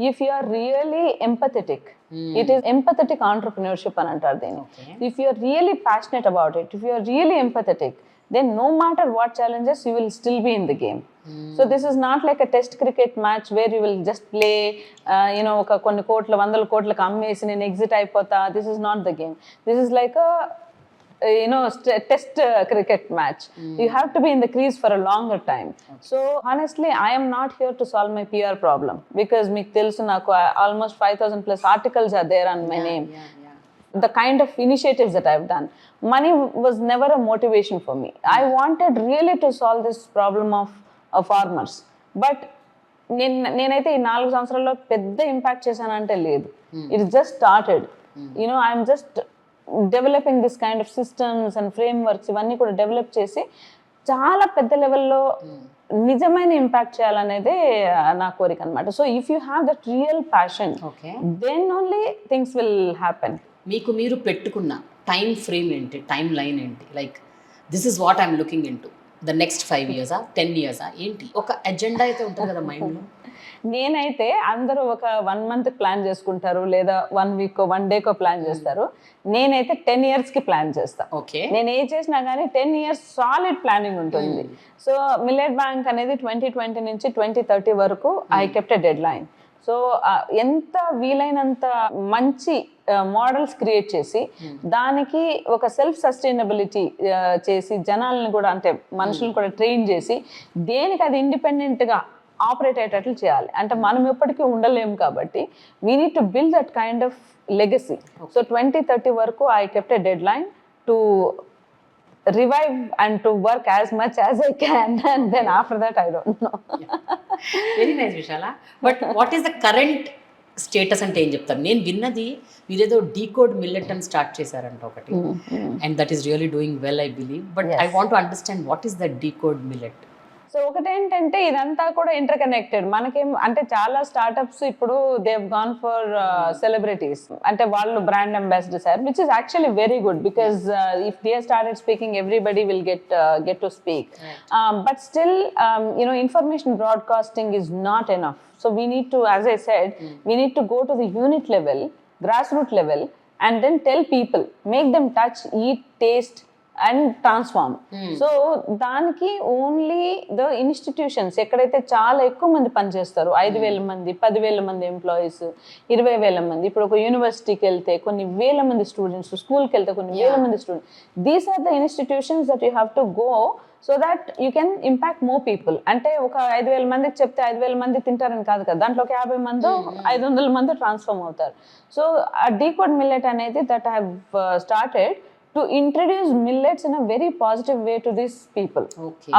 If you are really empathetic, it is empathetic entrepreneurship అని అంటారు దీన్ని. If you are really passionate about it, if you are really empathetic, then no matter what challenges you will still be in the game. So this is not like a test cricket match where you will just play ఒక కొన్ని కోట్ల 100 కోట్లకు అమ్మేసి నేను exit అయిపోతా. This is not the game. This is like a test cricket match. You have to be in the crease for a longer time. So honestly I am not here to solve my PR problem, because meeku telusu naku almost 5,000 plus articles are there on my name. The kind of initiatives that I've done, money was never a motivation for me. I wanted really to solve this problem of farmers, but నేనైతే ఈ 4 సంవత్సరాల్లో పెద్ద impact చేశానంటే లేదు. It just started. I'm just developing this kind of systems and frameworks, ఇవన్నీ కూడా develop చేసి చాలా పెద్ద లెవెల్లో నిజమైన ఇంపాక్ట్ చేయాలనేదే నా కోరిక అనమాట. So if you have that real passion, then only things will happen. మీకు మీరు పెట్టుకున్న టైం ఫ్రేమ్ ఏంటి, టైం లైన్ ఏంటి? Like this is what I'm looking into the next 5 years, 10 years ఏంటి? ఒక ఎజెండా అయితే ఉంటుంది కదా మైండ్లో. నేనైతే అందరూ ఒక 1 month ప్లాన్ చేసుకుంటారు, లేదా 1 week 1 day ప్లాన్ చేస్తారు. నేనైతే 10 yearsకి ప్లాన్ చేస్తాను. ఓకే. నేను ఏం చేసినా కానీ 10 years సాలిడ్ ప్లానింగ్ ఉంటుంది. సో మిల్లెట్ బ్యాంక్ అనేది 2020 నుంచి 2030 వరకు I kept a dead line. So ఎంత వీలైనంత మంచి మోడల్స్ క్రియేట్ చేసి దానికి ఒక సెల్ఫ్ సస్టైనబిలిటీ చేసి జనాలను కూడా, అంటే మనుషులను కూడా ట్రైన్ చేసి దేనికి అది ఇండిపెండెంట్గా ఆపరేట్ అయ్యేటట్లు చేయాలి. అంటే మనం ఎప్పటికీ ఉండలేము కాబట్టి we need to build that kind of legacy. So 2030 వరకు I kept a dead line to revive and to work as much as I can, and then after that I don't know. Very nice, Vishala. But what is the current status అంటే ఏం చెప్తారు? నేను విన్నది మీరేదో decode millet అని start చేశారంట ఒకటి, and that is really doing well I believe. But I want to understand what is the decode millet. So ఒకటేంటంటే ఇదంతా కూడా ఇంటర్ కనెక్టెడ్. మనకేం అంటే చాలా స్టార్ట్అప్స్ ఇప్పుడు దేవ్ గాన్ ఫర్ సెలబ్రిటీస్, అంటే వాళ్ళు brand ambassadors are, which is actually very good, because if they started speaking everybody will get to speak. But still information broadcasting is not enough. So we need to, as I said, we need to go to the unit level, grassroots level, and then tell people, make them touch, eat, taste, and transform. So దానికి only the institutions ఎక్కడైతే చాలా ఎక్కువ మంది పనిచేస్తారు, 5,000 మంది, 10,000 మంది employees, 20,000 మంది, ఇప్పుడు ఒక యూనివర్సిటీకి వెళ్తే కొన్ని వేల మంది స్టూడెంట్స్, స్కూల్కి వెళ్తే కొన్ని వేల మంది students, these are the institutions that you have to go so that you can impact more people. అంటే ఒక 5,000 మందికి చెప్తే 5,000 మంది తింటారని కాదు కదా, దాంట్లో ఒక 50 మంది 500 మంది ట్రాన్స్ఫార్మ్ అవుతారు. సో ఆ డీకోడ్ మిల్లెట్ అనేది that I have started to introduce millets in a very positive way to these people.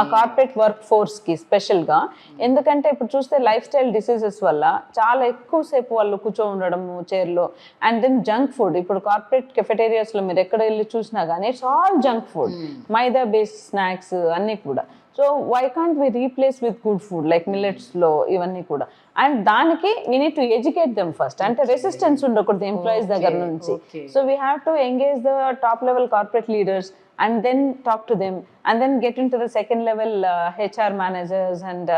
ఆ కార్పొరేట్ వర్క్ ఫోర్స్ కి స్పెషల్ గా. ఎందుకంటే ఇప్పుడు చూస్తే లైఫ్ స్టైల్ డిసీజెస్ వల్ల చాలా ఎక్కువసేపు వాళ్ళు కూర్చో ఉండడం చైర్లో, అండ్ దెన్ జంక్ ఫుడ్. ఇప్పుడు కార్పొరేట్ కెఫెటేరియాస్ లో మీరు ఎక్కడ వెళ్ళి చూసినా కానీ it's all junk food, maida based snacks అన్నీ కూడా. So why can't we replace with good food like millets లో ఇవన్నీ కూడా. అండ్ దానికి we need to educate them first. అంటే రెసిస్టెన్స్ ఉండకూడదు ఎంప్లాయీస్ దగ్గర నుంచి. So we have to engage the top level corporate leaders and then talk to them and then get into the second level HR managers and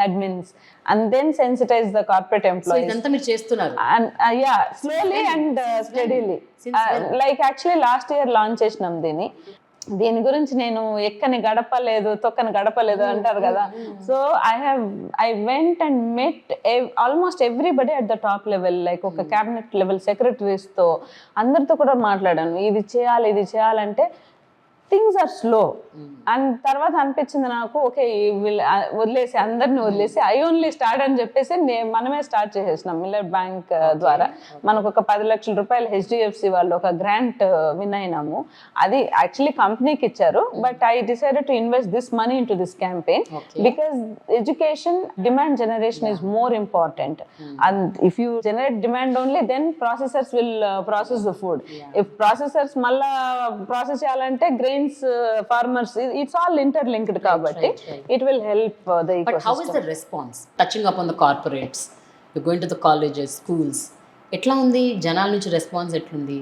admins and then sensitize the corporate employees. So idantha meer chestunaru and yeah, slowly and steadily. Like actually last year launch chesnam దీని గురించి నేను ఎక్కని గడపలేదు, తొక్కని గడపలేదు అంటారు కదా. So I went and met almost everybody at the top level, like ఒక cabinet level సెక్రటరీస్తో అందరితో కూడా మాట్లాడాను. ఇది చేయాలంటే థింగ్స్ ఆర్ స్లో. అండ్ తర్వాత అనిపించింది నాకు, ఓకే వదిలేసి అందరిని వదిలేసి ఐ ఓన్లీ స్టార్ట్ అని చెప్పేసి మనమే స్టార్ట్ చేసేసినాం. మిల్లెట్ బ్యాంక్ ద్వారా మనకు ఒక 10 లక్షల రూపాయలు HDFC వాళ్ళు ఒక గ్రాంట్ విన్ అయినాము. అది యాక్చువల్లీ కంపెనీకి ఇచ్చారు, but I decided to invest this money into this campaign because education, demand generation is more important. And if you generate demand only then processors will process the food. If processors మళ్ళా process చేయాలంటే grain farmers, it's all interlinked kabatti it will help the ecosystem. But how is the response touching upon the corporates? You're going to the colleges, schools, etla undi janala nunchi response etlundi?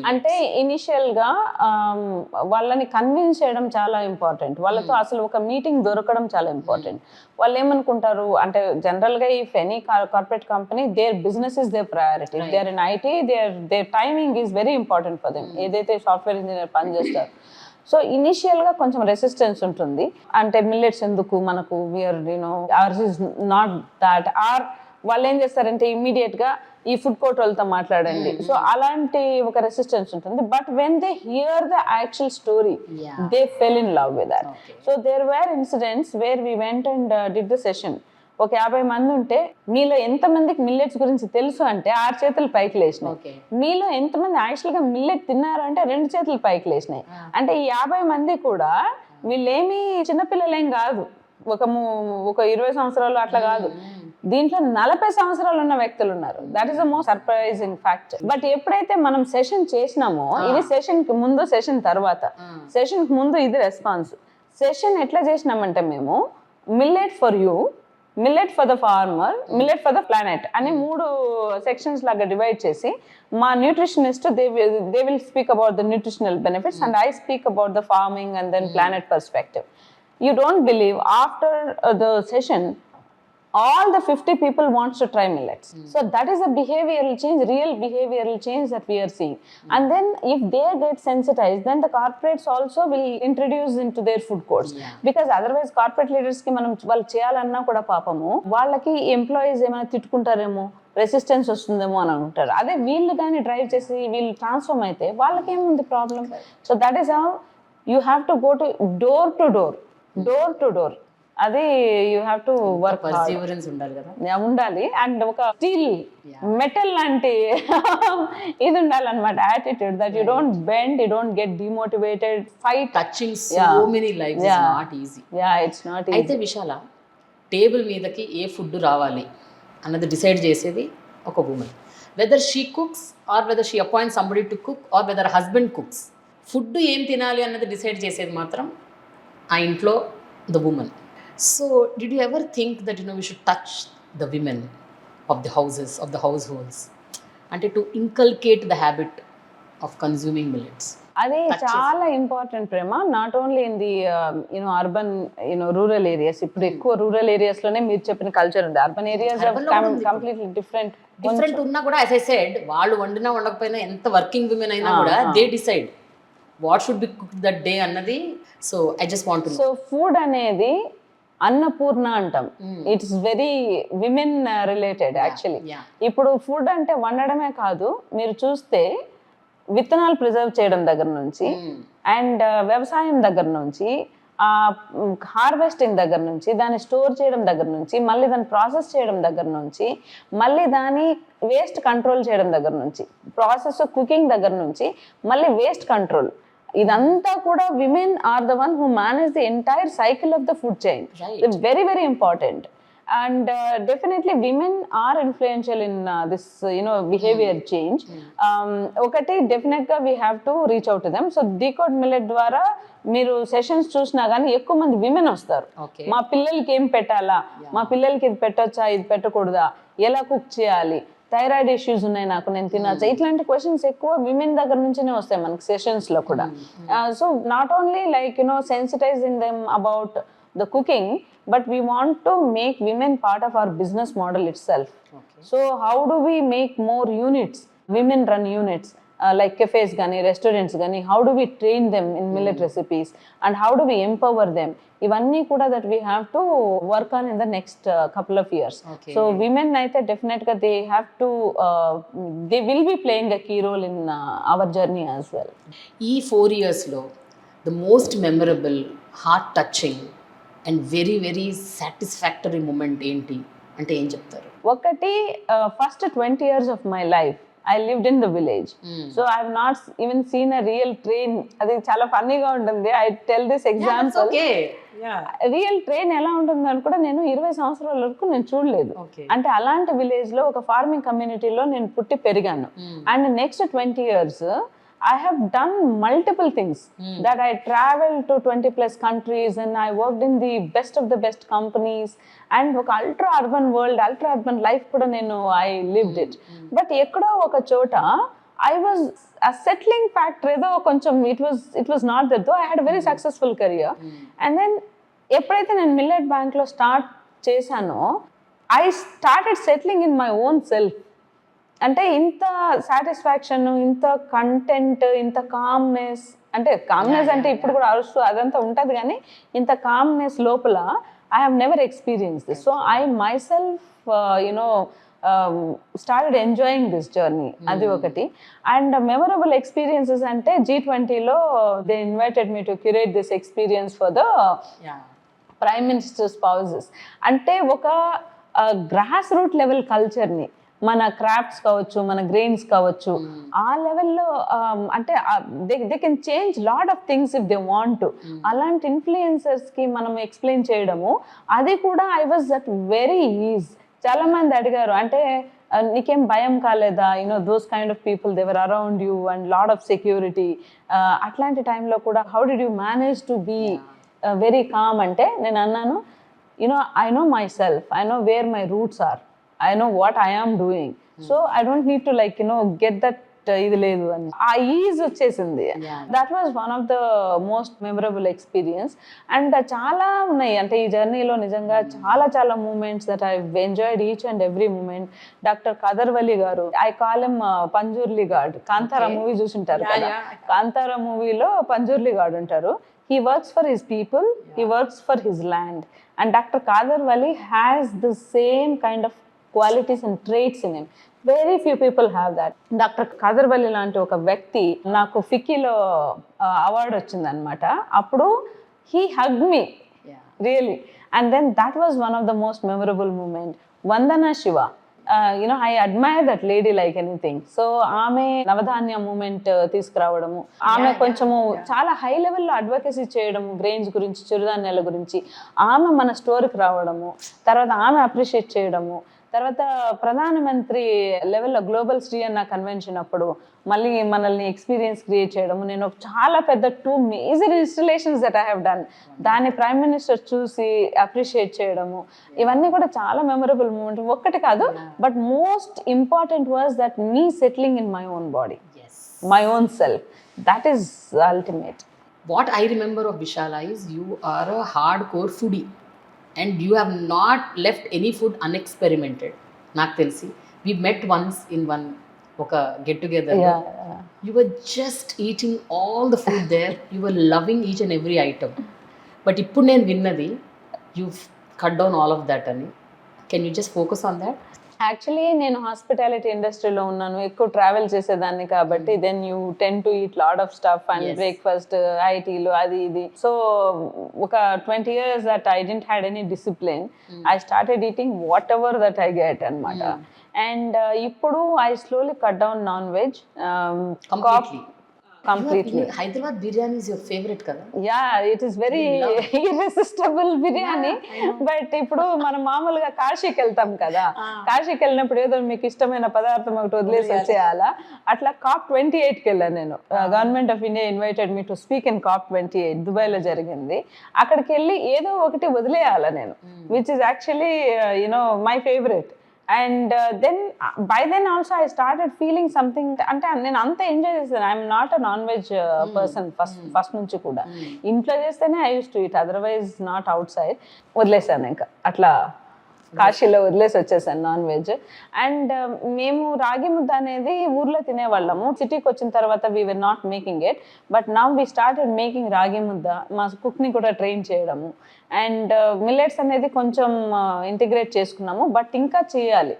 అంటే ఇనిషియల్గా వాళ్ళని convince చేయడం చాలా important. వాళ్ళతో అసలు ఒక meeting దొరకడం చాలా ఇంపార్టెంట్. వాళ్ళు ఏమనుకుంటారు అంటే జనరల్గా if any corporate company their business is their priority. They are in IT, their timing is very important for them. ఏదైతే సాఫ్ట్వేర్ ఇంజనీర్ పనిచేస్తారు. సో ఇనిషియల్గా కొంచెం రెసిస్టెన్స్ ఉంటుంది. అంటే మిల్లెట్స్ ఎందుకు మనకు, we're ours is not that. Or వాళ్ళు ఏం చేస్తారంటే ఇమ్మీడియట్గా ఈ ఫుడ్ కోర్ట్ వాళ్ళతో మాట్లాడండి. సో అలాంటి ఒక రెసిస్టెన్స్ ఉంటుంది. But when they hear the actual story they fell in love with that. So there were incidents where we went and did the session. ఒక 50 మంది ఉంటే మీలో ఎంతమందికి మిల్లెట్స్ గురించి తెలుసు అంటే 6 చేతులు పైకి లేచినాయి. మీలో ఎంతమంది యాక్చువల్గా మిల్లెట్ తిన్నారు అంటే 2 చేతులు పైకి లేచినాయి. అంటే ఈ 50 మంది కూడా వీళ్ళేమి చిన్నపిల్లలేం కాదు, ఒక 20 సంవత్సరాలు అట్లా కాదు. దీంట్లో 40 సంవత్సరాలు ఉన్న వ్యక్తులు ఉన్నారు. That is the most surprising fact. But ఎప్పుడైతే మనం సెషన్ చేసినామో, ఇది సెషన్ కి ముందు, సెషన్ తర్వాత, సెషన్ కి ముందు ఇది రెస్పాన్స్. సెషన్ ఎట్లా చేసినామంటే మేము millet for you, millet for the farmer, millet for the planet అని 3 సెక్షన్స్ లాగా డివైడ్ చేసి మా nutritionist they will speak about the nutritional benefits and I speak about the farming and then planet perspective. You don't believe, after the session all the 50 people wants to try millets. So that is a behavioral change, real behavioral change that we are seeing. And then if they get sensitized, then the corporates also will introduce into their food courts. Because otherwise corporate leaders ki manam వాళ్ళు చేయాలన్నా కూడా పాపము వాళ్ళకి employees ఏమైనా తిట్టుకుంటారేమో, resistance వస్తుందేమో అని అనుకుంటారు. అదే వీళ్ళు కానీ డ్రైవ్ చేసి వీళ్ళు ట్రాన్స్ఫార్మ్ అయితే వాళ్ళకేముంది problem. So that is how you have to go to door to door. అది యూ హ్యావ్ టు వర్క్ ఉండాలి. అండ్ ఒక స్టీల్ మెటల్ లాంటి ఇది ఉండాలన్నమాట, attitude that you don't bend, you don't get demotivated, fight. Touching so many lives is not easy. It's not easy. అయితే Vishala, table మీదకి ఏ food రావాలి అన్నది డిసైడ్ చేసేది ఒక woman. Whether she cooks or whether she appoint somebody to cook or whether husband cooks, food ఏం తినాలి అన్నది decide చేసేది మాత్రం ఆ ఇంట్లో the woman. So did you ever think that we should touch the women of the houses, of the households, and to inculcate the habit of consuming millets? అది చాలా important Prema. Not only in the urban rural areas. ఇప్పుడు ఎక్కువ rural areas లోనే మీరు చెప్పిన culture ఉంది. Urban areas completely different ఉన్నా కూడా, as I said, వాళ్ళు వండినా వండకపోయినా ఎంత వర్కింగ్ విమెన్ అయినా కూడా they decide what should be cook that day అన్నది. So I just want to so food అనేది అన్నపూర్ణ అంటాం. It's very women related actually. ఇప్పుడు ఫుడ్ అంటే వండడమే కాదు, మీరు చూస్తే విత్తనాలు ప్రిజర్వ్ చేయడం దగ్గర నుంచి అండ్ వ్యవసాయం దగ్గర నుంచి, హార్వెస్టింగ్ దగ్గర నుంచి, దాన్ని స్టోర్ చేయడం దగ్గర నుంచి, మళ్ళీ దాన్ని ప్రాసెస్ చేయడం దగ్గర నుంచి, మళ్ళీ దాన్ని వేస్ట్ కంట్రోల్ చేయడం దగ్గర నుంచి, ప్రాసెస్ కుకింగ్ దగ్గర నుంచి, మళ్ళీ వేస్ట్ కంట్రోల్, ఇదంతా కూడా women are the one who manage the entire cycle of the food chain. Very very important. And definitely women are influential in this behavior change. ఒకటి definite గా we have to reach out to them. So decode millet ద్వారా మీరు sessions చూసినా కానీ ఎక్కువ మంది women వస్తారు. మా పిల్లలకి ఏం పెట్టాలా, మా పిల్లలకి ఇది పెట్టొచ్చా, ఇది పెట్టకూడదా, ఎలా కుక్ చేయాలి, థైరాయిడ్ ఇష్యూస్ ఉన్నాయి నాకు, నేను తినచ్చా, ఇట్లాంటి క్వశ్చన్స్ ఎక్కువ విమెన్ దగ్గర నుంచినే వస్తాయి మనకి సెషన్స్ లో కూడా. So not only like sensitising them about the cooking, but we want to make women part of our business model itself. So how do we make more units, women run units, like cafes gani, restaurants gani, how do we train them in millet recipes and how do we empower them? Ivanni kuda that we have to work on in the next couple of years. So women aithe definitely ga they have to they will be playing a key role in our journey as well. ఈ 4 years లో the most memorable, heart touching and very very satisfactory moment ఏంటి అంటే ఏం చెప్తారు? ఒకటి, first 20 years of my life I lived in the village. So I have not even seen a real train. అది చాలా ఫన్నీగా ఉంటుంది. I tell this example. Real train ఎలా ఉంటుంది అని కూడా నేను 20 సంవత్సరాల వరకు నేను చూడలేదు. అంటే అలాంటి విలేజ్ లో ఒక ఫార్మింగ్ కమ్యూనిటీలో నేను పుట్టి పెరిగాను. And next 20 years I have done multiple things. That I traveled to 20+ countries and I worked in the best of the best companies and oka ultra urban world, ultra urban life kuda nenu I lived it. But ekkado oka chota I was a settling factor edo koncham it was not that, though I had a very successful career. And then eppudaithe nenu Millet Bank lo start chesano, I started settling in my own self. అంటే ఇంత satisfaction, ఇంత content, ఇంత calmness, అంటే calmness అంటే ఇప్పుడు కూడా అరుస్తూ అదంతా ఉంటుంది కానీ ఇంత కామ్నెస్ లోపల I have never experience this. So I myself started enjoying this journey. అది ఒకటి. అండ్ మెమరబుల్ ఎక్స్పీరియన్సెస్ అంటే G20లో they invited me to curate this experience for the prime minister spouses. అంటే ఒక గ్రాస్ రూట్ లెవెల్ కల్చర్ని, మన crafts కావచ్చు, మన గ్రెయిన్స్ కావచ్చు, ఆ లెవెల్లో అంటే they can change lot of things if they want to. అలాంటి ఇన్ఫ్లుయెన్సర్స్కి మనం ఎక్స్ప్లెయిన్ చేయడము, అది కూడా I was that very ease. చాలా మంది అడిగారు, అంటే నీకేం భయం కాలేదా, those kind of people they were around you and lot of security. అట్లాంటి టైంలో కూడా how did you manage to be very calm అంటే నేను అన్నాను, I know myself, I know where my roots are, I know what I am doing. So I don't need to get that ఇది లేదు అని ఆ ease వచ్చేసింది. That was one of the most memorable experience. And చాలా ఉన్నాయి అంటే ఈ జర్నీలో నిజంగా చాలా చాలా moments that I enjoyed each and every moment. Doctor Khadar Vali garu, I call him Panjurli god. Kantara movie చూసింటారు కదా, కాంతారా మూవీలో పంజుర్లి గాడ్ ఉంటారు. He works for his people, he works for his land. And Dr. Kadarwali has the same kind of qualities and traits in him. Very few people have that. Doctor Khadar Valli లాంటి ఒక వ్యక్తి, నాకు ఫిక్కీలో award వచ్చిందనమాట. అప్పుడు he hug me really, and then that was one of the most memorable moment. Vandana Shiva, I admire that lady like anything. So ఆమె Navdanya moment తీసుకురావడము, ఆమె కొంచెము చాలా హై లెవెల్లో అడ్వకేసీ చేయడము గ్రెయిన్స్ గురించి, చిరుధాన్యాల గురించి, ఆమె మన స్టోర్కి రావడము, తర్వాత ఆమె అప్రిషియేట్ చేయడము, తర్వాత ప్రధానమంత్రి లెవెల్లో గ్లోబల్ శ్రీ అన్న కన్వెన్షన్ అప్పుడు మళ్ళీ మనల్ని ఎక్స్పీరియన్స్ క్రియేట్ చేయడము. నేను చాలా పెద్ద 2 major installations that I have done, దాన్ని ప్రైమ్ మినిస్టర్ చూసి అప్రిషియేట్ చేయడము, ఇవన్నీ కూడా చాలా మెమరబుల్ మూమెంట్. ఒక్కటి కాదు, but most important was that me settling in my own body, my own self. That is ultimate. What I remember of Vishala is you are a hardcore foodie and you have not left any food unexperimented. నాకు తెలిసి we met once in ఒక get together you were just eating all the food there, you were loving each and every item. But ఇప్పుడు నేను విన్నది you cut down all of that అని. Can you just focus on that? Actually నేను hospitality ఇండస్ట్రీలో ఉన్నాను, ఎక్కువ travel చేసేదాన్ని కాబట్టి then you tend to eat lot of stuff and breakfast ఐటీలు అది ఇది. సో ఒక 20 years that I didn't had any discipline. I started eating what ever that I get అనమాట. అండ్ ఇప్పుడు I slowly cut down non veg completely. Hyderabad biryani is your favorite kada? Yeah, it is very irresistible biryani. But ఇప్పుడు మనం మామూలుగా కాశీకి వెళ్తాం కదా, కాశీకి వెళ్ళినప్పుడు ఏదో మీకు ఇష్టమైన పదార్థం ఒకటి వదిలేసి వచ్చేయాలా, అట్లా COP28కి వెళ్ళాను నేను. Government of India invited me to speak in COP28 దుబాయ్లో జరిగింది. అక్కడికి వెళ్ళి ఏదో ఒకటి వదిలేయాలా నేను, which is actually you know my favourite. And then by then also I started feeling something. అంటే నేను అంత ఎంజాయ్ చేస్తాను. I'm not a non veg person first నుంచి కూడా. ఇంట్లో చేస్తేనే I use to eat, otherwise not outside. వదిలేసాను ఇంకా అట్లా, కాశీలో వదిలేసి వచ్చేసాను నాన్ వెజ్. అండ్ మేము రాగి ముద్ద అనేది ఊర్లో తినేవాళ్ళము. సిటీకి వచ్చిన తర్వాత we were not making it, but now we started making రాగి ముద్ద. మా కుక్ని కూడా ట్రైన్ చేయడము. అండ్ మిల్లెట్స్ అనేది కొంచెం ఇంటిగ్రేట్ చేసుకున్నాము, బట్ ఇంకా చేయాలి.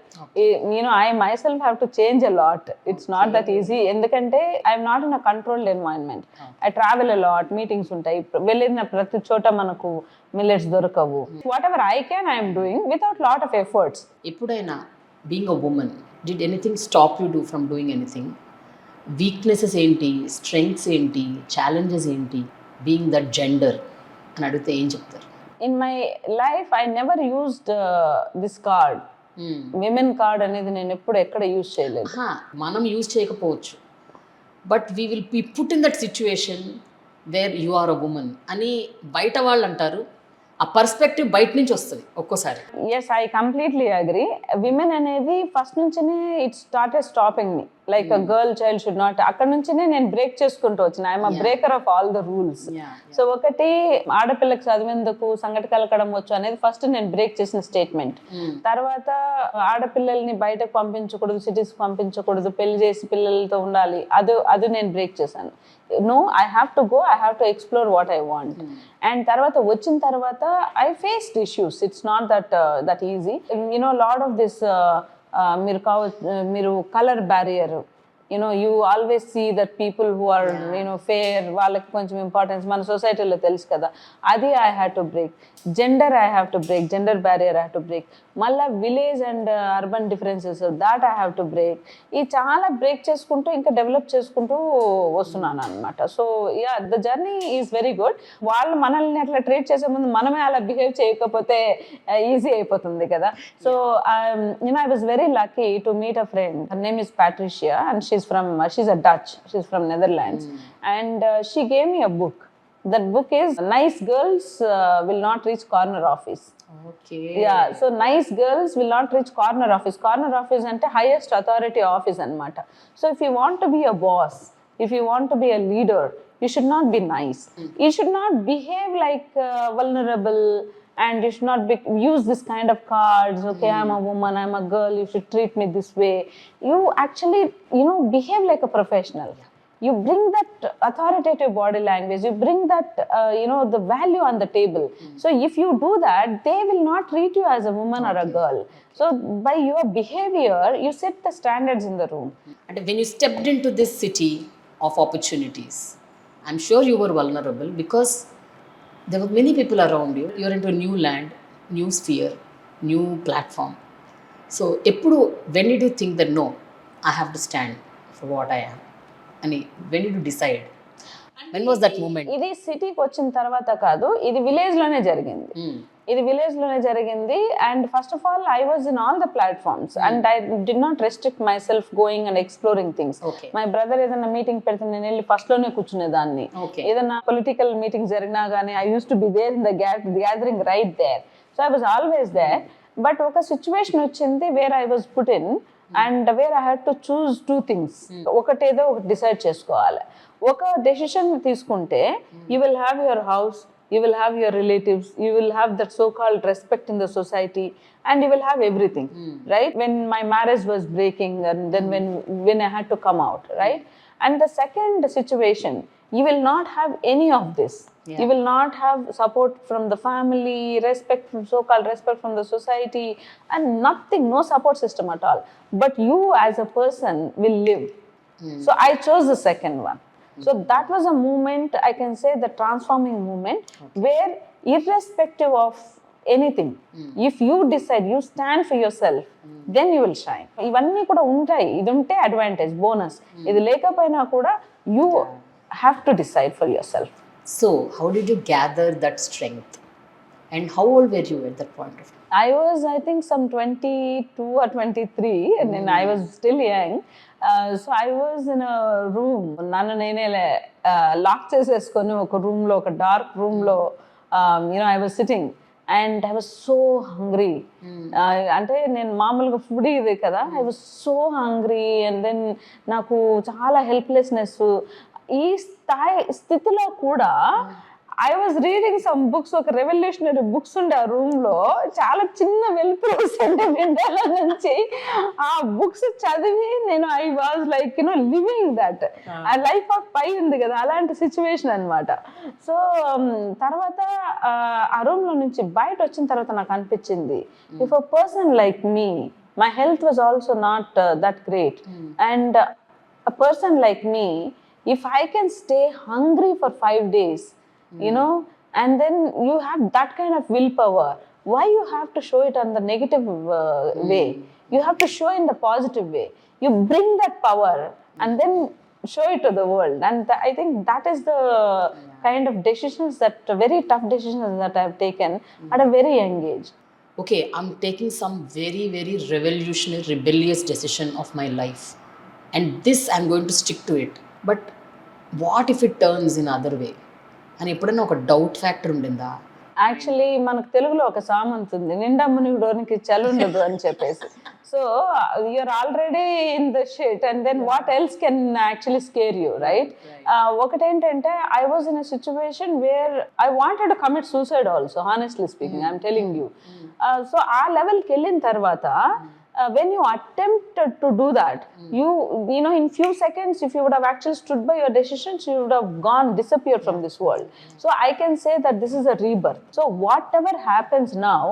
I myself have to change a lot. It's not that easy, ఎందుకంటే I'm not in a controlled environment. I travel a lot, meetings ఉంటాయి, వెళ్ళిన ప్రతి చోట మనకు మిల్లెట్స్ దొరకవు. Whatever I can I'm doing without lot of efforts. ఎప్పుడైనా being a woman did anything stop you do from doing anything? Weaknesses ఏంటి, strengths ఏంటి, challenges ఏంటి బీయింగ్ దట్ జెండర్ అని అడిగితే ఏం చెప్తారు? In my life I never used this card. Women card అనేది నేను ఎప్పుడు ఎక్కడ యూజ్ చేయలేదు. మనం యూజ్ చేయకపోవచ్చు, but we will be put in that situation where you are a woman అని బయట వాళ్ళు అంటారు. ఆ పర్స్పెక్టివ్ బయట నుంచి వస్తుంది ఒక్కోసారి. Yes, I completely agree. Women అనేది ఫస్ట్ నుంచినే it started stopping me, like a girl child should not. అక్కడ నుంచినే నేను బ్రేక్ చేసుకుంటూ వచ్చిన. I'm a breaker of all the rules. So ఒకటి, ఆడపిల్లకి చదివేందుకు సంగటి కలకడం వచ్చు అనేది ఫస్ట్ నేను బ్రేక్ చేసిన స్టేట్మెంట్. తర్వాత ఆడపిల్లల్ని బయటకు పంపించకూడదు, సిటీస్కి పంపించకూడదు, పెళ్లి చేసి పిల్లలతో ఉండాలి, అది నేను బ్రేక్ చేశాను. No, I have to go, I have to explore what I want. And తర్వాత వచ్చిన తర్వాత I faced issues. It's not that easy. You know, lot of this మీరు color barrier, you know, you always see that people who are you know fair, వాళ్ళకి కొంచెం importance మన సొసైటీలో తెలుసు కదా, అది I had to break. Gender I have to break, gender barrier I have to break. మళ్ళీ village and urban differences, that I have to break. ఈ చాలా బ్రేక్ చేసుకుంటూ ఇంకా డెవలప్ చేసుకుంటూ వస్తున్నాను అనమాట. So yeah, the journey is very good. వాళ్ళు మనల్ని అట్లా ట్రీట్ చేసే ముందు మనమే అలా బిహేవ్ చేయకపోతే ఈజీ అయిపోతుంది కదా. So you know, I was very lucky to meet a friend. Her name is Patricia and she's a Dutch, she's from Netherlands. And she gave me a book. That book is Nice Girls Will Not Reach Corner Office. Okay. Yeah, so nice girls will not reach corner office. Corner office ante highest authority office anamata. So if you want to be a boss, if you want to be a leader, you should not be nice. You should not behave like vulnerable, and you should not use this kind of cards. Okay, I'm a woman, I'm a girl, you should treat me this way. You actually, you know, behave like a professional. You bring that authoritative body language, you bring that you know, the value on the table. So if you do that, they will not treat you as a woman or a girl. So by your behavior you set the standards in the room. And when you stepped into this city of opportunities, I'm sure you were vulnerable because there were many people around you. You're into a new land, new sphere, new platform. So when did you think that no, I have to stand for what I am? అని when did you decide? When was that moment? ఇది సిటీకి వచ్చిన తర్వాత కాదు, ఇది village లోనే జరిగింది. And first of all I was in all the platforms and I did not restrict my self going and exploring things. My brother ఏదైనా meeting పెడితే నేను వెళ్ళి ఫస్ట్ లోనే కూర్చునేదాన్ని. ఏదైనా పొలిటికల్ మీటింగ్ జరిగినా కానీ I use to be there in the gathering right there. So I was always there. But ఒక situation వచ్చింది where I was put in and where I had to choose two things. ఒకటేదో ఒకటి decide చేసుకోవాలి. ఒక decision తీసుకుంటే you will have your house, you will have your relatives, you will have that so-called respect in the society, and you will have everything, right? When my marriage was breaking, and then when I had to come out, right? And the second situation, you will not have any of this. You will not have support from the family, respect from so-called respect from the society, and nothing, no support system at all. But you as a person will live. So I chose the second one. So that was a moment, I can say, the transforming moment, where irrespective of anything, if you decide, you stand for yourself, then you will shine. ఇవన్నీ కూడా ఉంటాయి. ఇది ఉంటే advantage, bonus. ఇది లేకపోయినా కూడా you have to decide for yourself. So how did you gather that strength, and how old were you at that point of time? I was, I think, some 22 or 23, and then I was still young. So I was in a room, nanu nene lock cheseskoni oka room lo, oka dark room lo, I was sitting and I was so hungry. Ante nenu maamuluga food ide kada, I was so hungry, and then naku chaala helplessness. ఈ స్థితిలో కూడా I was reading some books, ఒక revolutionary books ఉండే ఆ room లో, చాలా చిన్న వెలుతురు వస్తుండే విండోలో నుంచి. ఆ బుక్స్ చదివి నేను I was like living that. ఆ లైఫ్ ఆఫ్ పై ఉంది కదా, అలాంటి సిచ్యువేషన్ అనమాట. సో తర్వాత ఆ రూమ్ లో నుంచి బయట వచ్చిన తర్వాత నాకు అనిపించింది, if a person like me, my health was also not that great, and a person like me, if I can stay hungry for 5 days, and then you have that kind of willpower, why you have to show it on the negative way? You have to show in the positive way. You bring that power and then show it to the world. And I think that is the kind of decisions, that very tough decisions that I have taken at a very young age. Okay, I'm taking some very, very revolutionary, rebellious decision of my life, and this I'm going to stick to it. But what if it turns in other way అని ఎప్పుడైనా ఒక doubt factor ఉండిందా? Actually మనకు తెలుగులో ఒక సామెత ఉంది, నిండా మునిగిడోనికి చలి ఉండదు అని చెప్పేసి. So you're already in the shit, and then what else can actually scare you, right? ఒకటేంటంటే, I was in a situation where I wanted to commit suicide also, honestly speaking, I'm telling you. So ఆ లెవెల్కి వెళ్ళిన తర్వాత, when you attempted to do that, you know, in few seconds, if you would have actually stood by your decisions, you would have disappeared from this world. So I can say that this is a rebirth. So whatever happens now,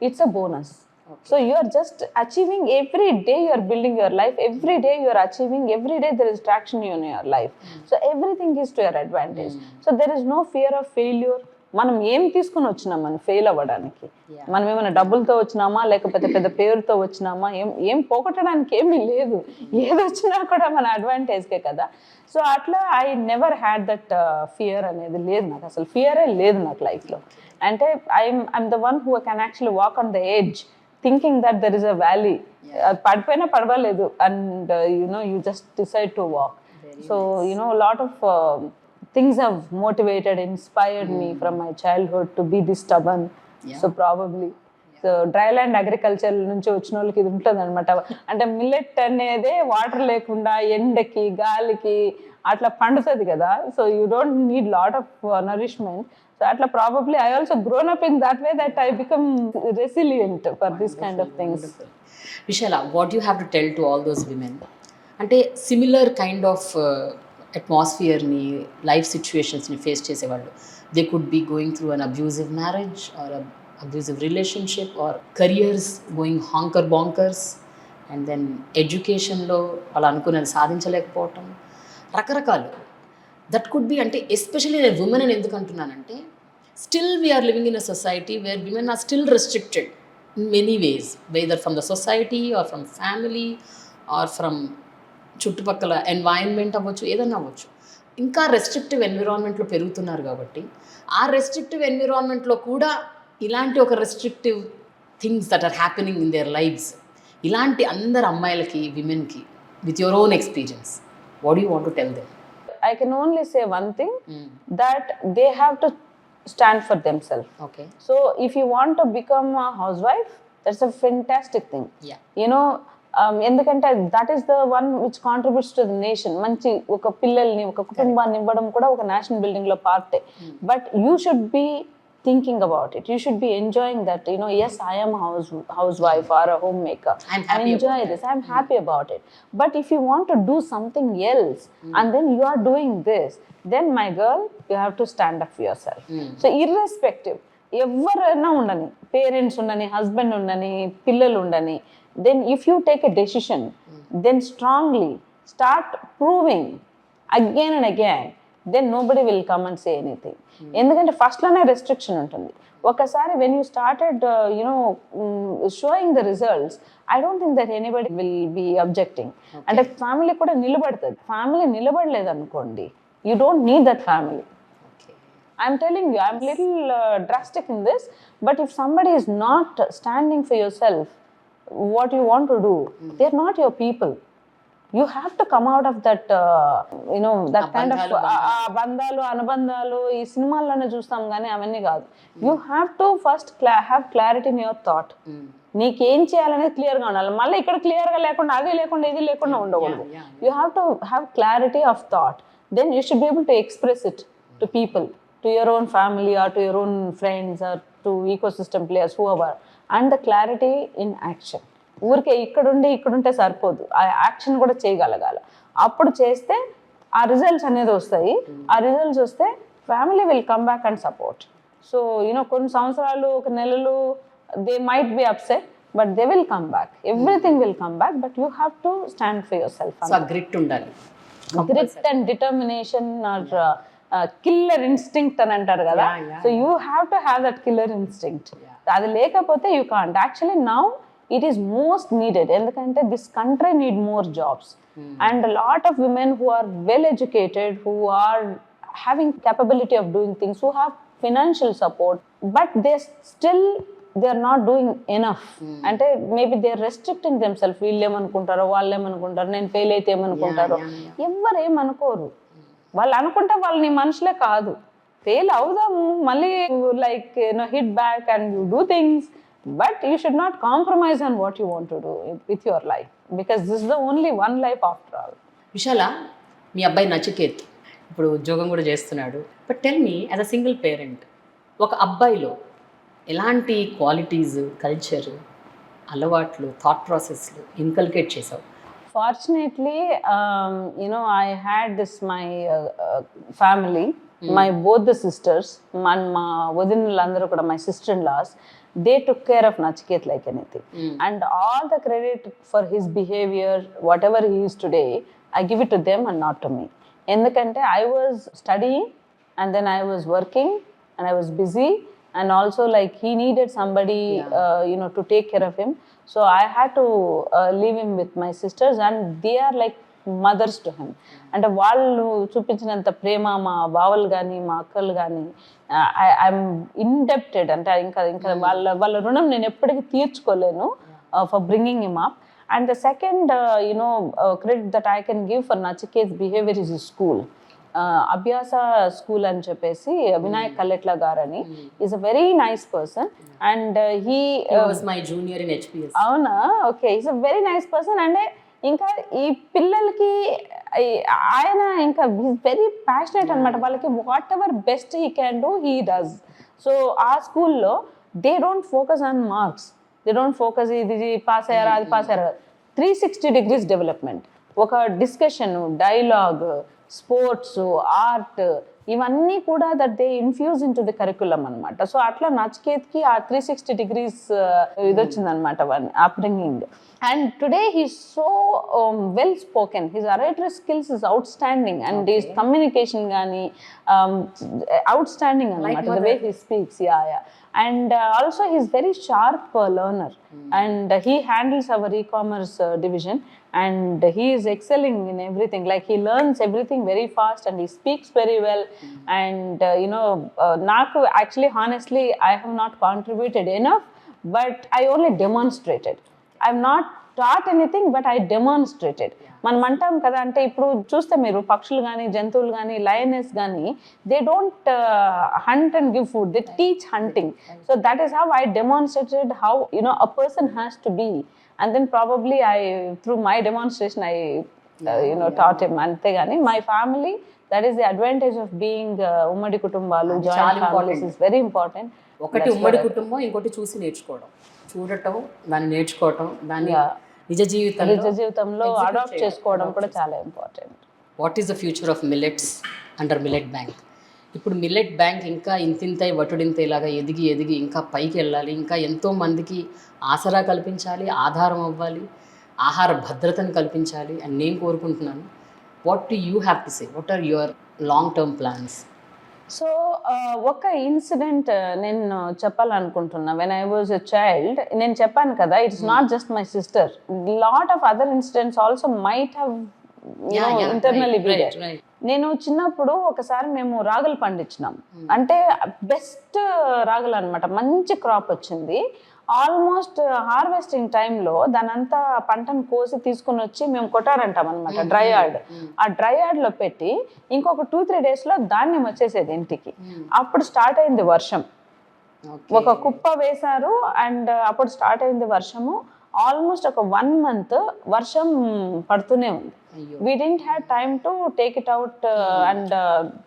it's a bonus. Okay. So you are just achieving every day, you are building your life, every day you are achieving, every day there is traction in your life. So everything is to your advantage. So there is no fear of failure. మనం ఏం తీసుకుని వచ్చినాం మనం fail అవ్వడానికి? మనం ఏమైనా డబ్బులతో వచ్చినామా, లేకపోతే పెద్ద పేరుతో వచ్చినామా? ఏం పోగొట్టడానికి ఏమీ లేదు. ఏది వచ్చినా కూడా మన అడ్వాంటేజ్కే కదా. సో అట్లా I never had that fear అనేది లేదు నాకు, అసలు ఫియరే లేదు నాకు లైఫ్లో. అంటే I'm the one who can actually walk on the edge, thinking that there is a valley. పడిపోయినా పడవలేదు, and you just decide to walk. So lot of things have motivated, inspired me from my childhood to be this stubborn. So probably so dryland agriculture నుంచి వచ్చిన వాళ్ళకి ఇది ఉంటుంది అనమాట. అంటే millet అనేది వాటర్ లేకుండా ఎండకి గాలికి అట్లా పండుతుంది కదా. So you don't need lot of nourishment. So అట్లా probably I also grown up in that way that I become resilient for this kind of things. Vishala, what you have to tell to all those women? అంటే similar kind of అట్మాస్ఫియర్ని, life సిచ్యువేషన్స్ని face చేసేవాళ్ళు. They could be going through an abusive marriage or abusive relationship or careers going hanker bonkers, and then ఎడ్యుకేషన్లో వాళ్ళు అనుకున్నది సాధించలేకపోవటం, రకరకాలు. That could be, అంటే especially నేను ఉమెన్ అని ఎందుకు అంటున్నానంటే, still we're living in a society where women are still restricted in many ways, whether from the society or from family or from చుట్టుపక్కల ఎన్వైరన్మెంట్ అవ్వచ్చు, ఏదన్నా అవ్వచ్చు. ఇంకా రెస్ట్రిక్టివ్ ఎన్విరాన్మెంట్లో పెరుగుతున్నారు కాబట్టి, ఆ రెస్ట్రిక్టివ్ ఎన్విరాన్మెంట్లో కూడా ఇలాంటి ఒక restrictive things that are happening in their lives, ఇలాంటి అందరు అమ్మాయిలకి, విమెన్కి, with your own experience, what you want to tell them? I can only say one thing, that they have to stand for themselves. Okay. So if you want to become a housewife, that's a fantastic thing. Yeah. You know, ఎందుకంటే that is the one which contributes to the nation. మంచి ఒక పిల్లల్ని ఒక కుటుంబాన్ని ఇవ్వడం కూడా ఒక national building లో పార్టే. But you should be thinking about it. You should be enjoying that, yes, I am a housewife or a homemaker. I enjoy this. I'm happy about it. But if you want to do something else and then you are doing this, then my girl, you have to stand up for yourself. So irrespective, ఎవరైనా ఉండని, parents ఉండని, husband ఉండని, పిల్లలు ఉండని, then if you take a decision, then strongly start proving again and again, then nobody will come and say anything. ఎందుకంటే ఫస్ట్లోనే restriction ఉంటుంది. ఒకసారి when you started showing the results, I don't think that anybody will be objecting. అంటే family కూడా నిలబడుతుంది. Family నిలబడలేదు అనుకోండి, you don't need that family. I'm telling you, I'm little drastic in this, but if somebody is not standing for yourself, what you want to do, they're not your people. You have to come out of that, that kind of బంధాలు అనుబంధాలు ఈ సినిమాల్లోనే చూస్తాం కానీ అవన్నీ కాదు. You have to first have clarity in your thought. నీకేం చేయాలనేది క్లియర్గా ఉండాలి. మళ్ళీ ఇక్కడ క్లియర్గా లేకుండా అది లేకుండా ఇది లేకుండా ఉండకూడదు. You have to have clarity of thought. Then you should be able to express it to people, to your own family or to your own friends or to ecosystem players whoever. And the clarity in action. ఊరికే ఇక్కడుంటే సరిపోదు, ఆ action కూడా చేయగలగాలి. అప్పుడు చేస్తే ఆ results అనేది వస్తాయి. ఆ రిజల్ట్స్ వస్తే family will come back and support. So కొన్ని సంవత్సరాలు, ఒక నెలలు, they might be upset, but they will come back. Everything will come back, but you have to stand for yourself. Grit ఉండాలి. Grit and determination or killer instinct అని అంటారు కదా. So you have to have that killer instinct. అది లేకపోతే you can't. Actually now it is most needed, ఎందుకంటే this country need more jobs, and a lot of women who are well educated, who are having capability of doing things, who have financial support, but they are not doing enough. అంటే maybe they are restricting themselves. వీళ్ళు ఏమనుకుంటారో, వాళ్ళు ఏమనుకుంటారో, నేను fail అయితే ఏమనుకుంటారో. ఎవరు ఏమనుకోరు. వాళ్ళు అనుకుంటే వాళ్ళు నీ మనుషులే కాదు. ఫెయిల్ అవుదాము, మళ్ళీ like hit back and you do things. But you should not compromise on what you want to do with your life, because this is the only one life after all. విశాల, మీ అబ్బాయి నచికేత్ ఇప్పుడు ఉద్యోగం కూడా చేస్తున్నాడు. But tell me, as a single parent, ఒక అబ్బాయిలో ఎలాంటి qualities, culture, అలవాట్లు, thought ప్రాసెస్లు inculcate చేసావు? Fortunately, I had this my family, my both the sisters, మా వదినలందరూ కూడా, my sister-in-laws, they took care of Nachiket like anything. And all the credit for his behavior, whatever he is today, I give it to them and not to me. Endukante I was studying and then I was working and I was busy, and also like he needed somebody to take care of him. So I had to leave him with my sisters, and they are like mothers to him. అంటే వాళ్ళు చూపించినంత ప్రేమ మా బావలు కానీ మా అక్కలు కానీ I'm indebted. అంటే ఇంకా వాళ్ళ రుణం నేను ఎప్పటికీ తీర్చుకోలేను for bringing him up. And the second credit that I can give for Nachiket behaviour is school. Abhyasa school అని చెప్పేసి వినాయక్ కల్లెట్ల గారని is a very nice person. And he was my junior in HPS. అవునా? Okay, is a very nice person. అంటే ఇంకా ఈ పిల్లలకి ఆయన ఇంకా హీస్ వెరీ ప్యాషనెట్ అనమాట. వాళ్ళకి whatever best he can do he does. So ఆ స్కూల్లో they don't focus on marks, they don't focus ఇది పాస్ అయ్యారా అది పాస్ అయ్యారా. 360 degrees డెవలప్మెంట్, ఒక డిస్కషన్, డైలాగ్, స్పోర్ట్స్, ఆర్ట్, ఇవన్నీ కూడా that they infuse in to the curriculum అనమాట. సో అట్లా నచికేత్కి ఆ 360 degrees ఇది వచ్చిందనమాట upbringing. And today he's so well spoken, his oratory skills is outstanding, and his communication కానీ అవుట్ స్టాండింగ్ అనమాట, the way he speaks. And also he's very sharp learner, and he handles our e-commerce division, and he is excelling in everything. Like he learns everything very fast and he speaks very well. And naku actually honestly I have not contributed enough, but I only demonstrated. I've not taught anything, but I demonstrated. మనం అంటాం కదా, అంటే ఇప్పుడు చూస్తే మీరు పక్షులు కానీ జంతువులు కానీ లయనెస్ కానీ they don't hunt and give food, they teach hunting. So that is how I demonstrated how a person has to be. And then probably through my demonstration I taught him. అంతేగాని my family, that is the advantage of being ఉమ్మడి కుటుంబాలు, joint families is very important. ఒకటి ఉమ్మడి కుటుంబం, ఇంకోటి చూసి నేర్చుకోవడం, చూడటం, దాన్ని నేర్చుకోవటం, దాన్ని నిజ జీవితంలో అడాప్ట్ చేసుకోవడం కూడా చాలా important. What is the future of millets under millet bank? ఇప్పుడు మిల్లెట్ బ్యాంక్ ఇంకా ఇంతింతై వటుడింతేలాగా ఎదిగి ఎదిగి ఇంకా పైకి వెళ్ళాలి, ఇంకా ఎంతో మందికి ఆసరా కల్పించాలి, ఆధారం అవ్వాలి, ఆహార భద్రతను కల్పించాలి అని నేను కోరుకుంటున్నాను. What do you have to say? What are your long term plans? So ఒక ఇన్సిడెంట్ నేను చెప్పాలనుకుంటున్నా. When I was a child, నేను చెప్పాను కదా, it's not just my sister, lot of other incidents also might have internally bedded. నేను చిన్నప్పుడు ఒకసారి మేము రాగులు పండించినాం, అంటే బెస్ట్ రాగులు అనమాట, మంచి క్రాప్ వచ్చింది. ఆల్మోస్ట్ హార్వెస్టింగ్ టైంలో దానంతా పంటను కోసి తీసుకుని వచ్చి మేము కొట్టారంటాం అనమాట, డ్రై యార్డ్. ఆ డ్రై యార్డ్లో పెట్టి ఇంకొక 2-3 డేస్లో ధాన్యం వచ్చేసేది ఇంటికి. అప్పుడు స్టార్ట్ అయింది వర్షం, ఒక కుప్ప వేశారు అండ్ అప్పుడు స్టార్ట్ అయింది వర్షము. ఆల్మోస్ట్ ఒక 1 month వర్షం పడుతూనే ఉంది. We didn't have time to take it out and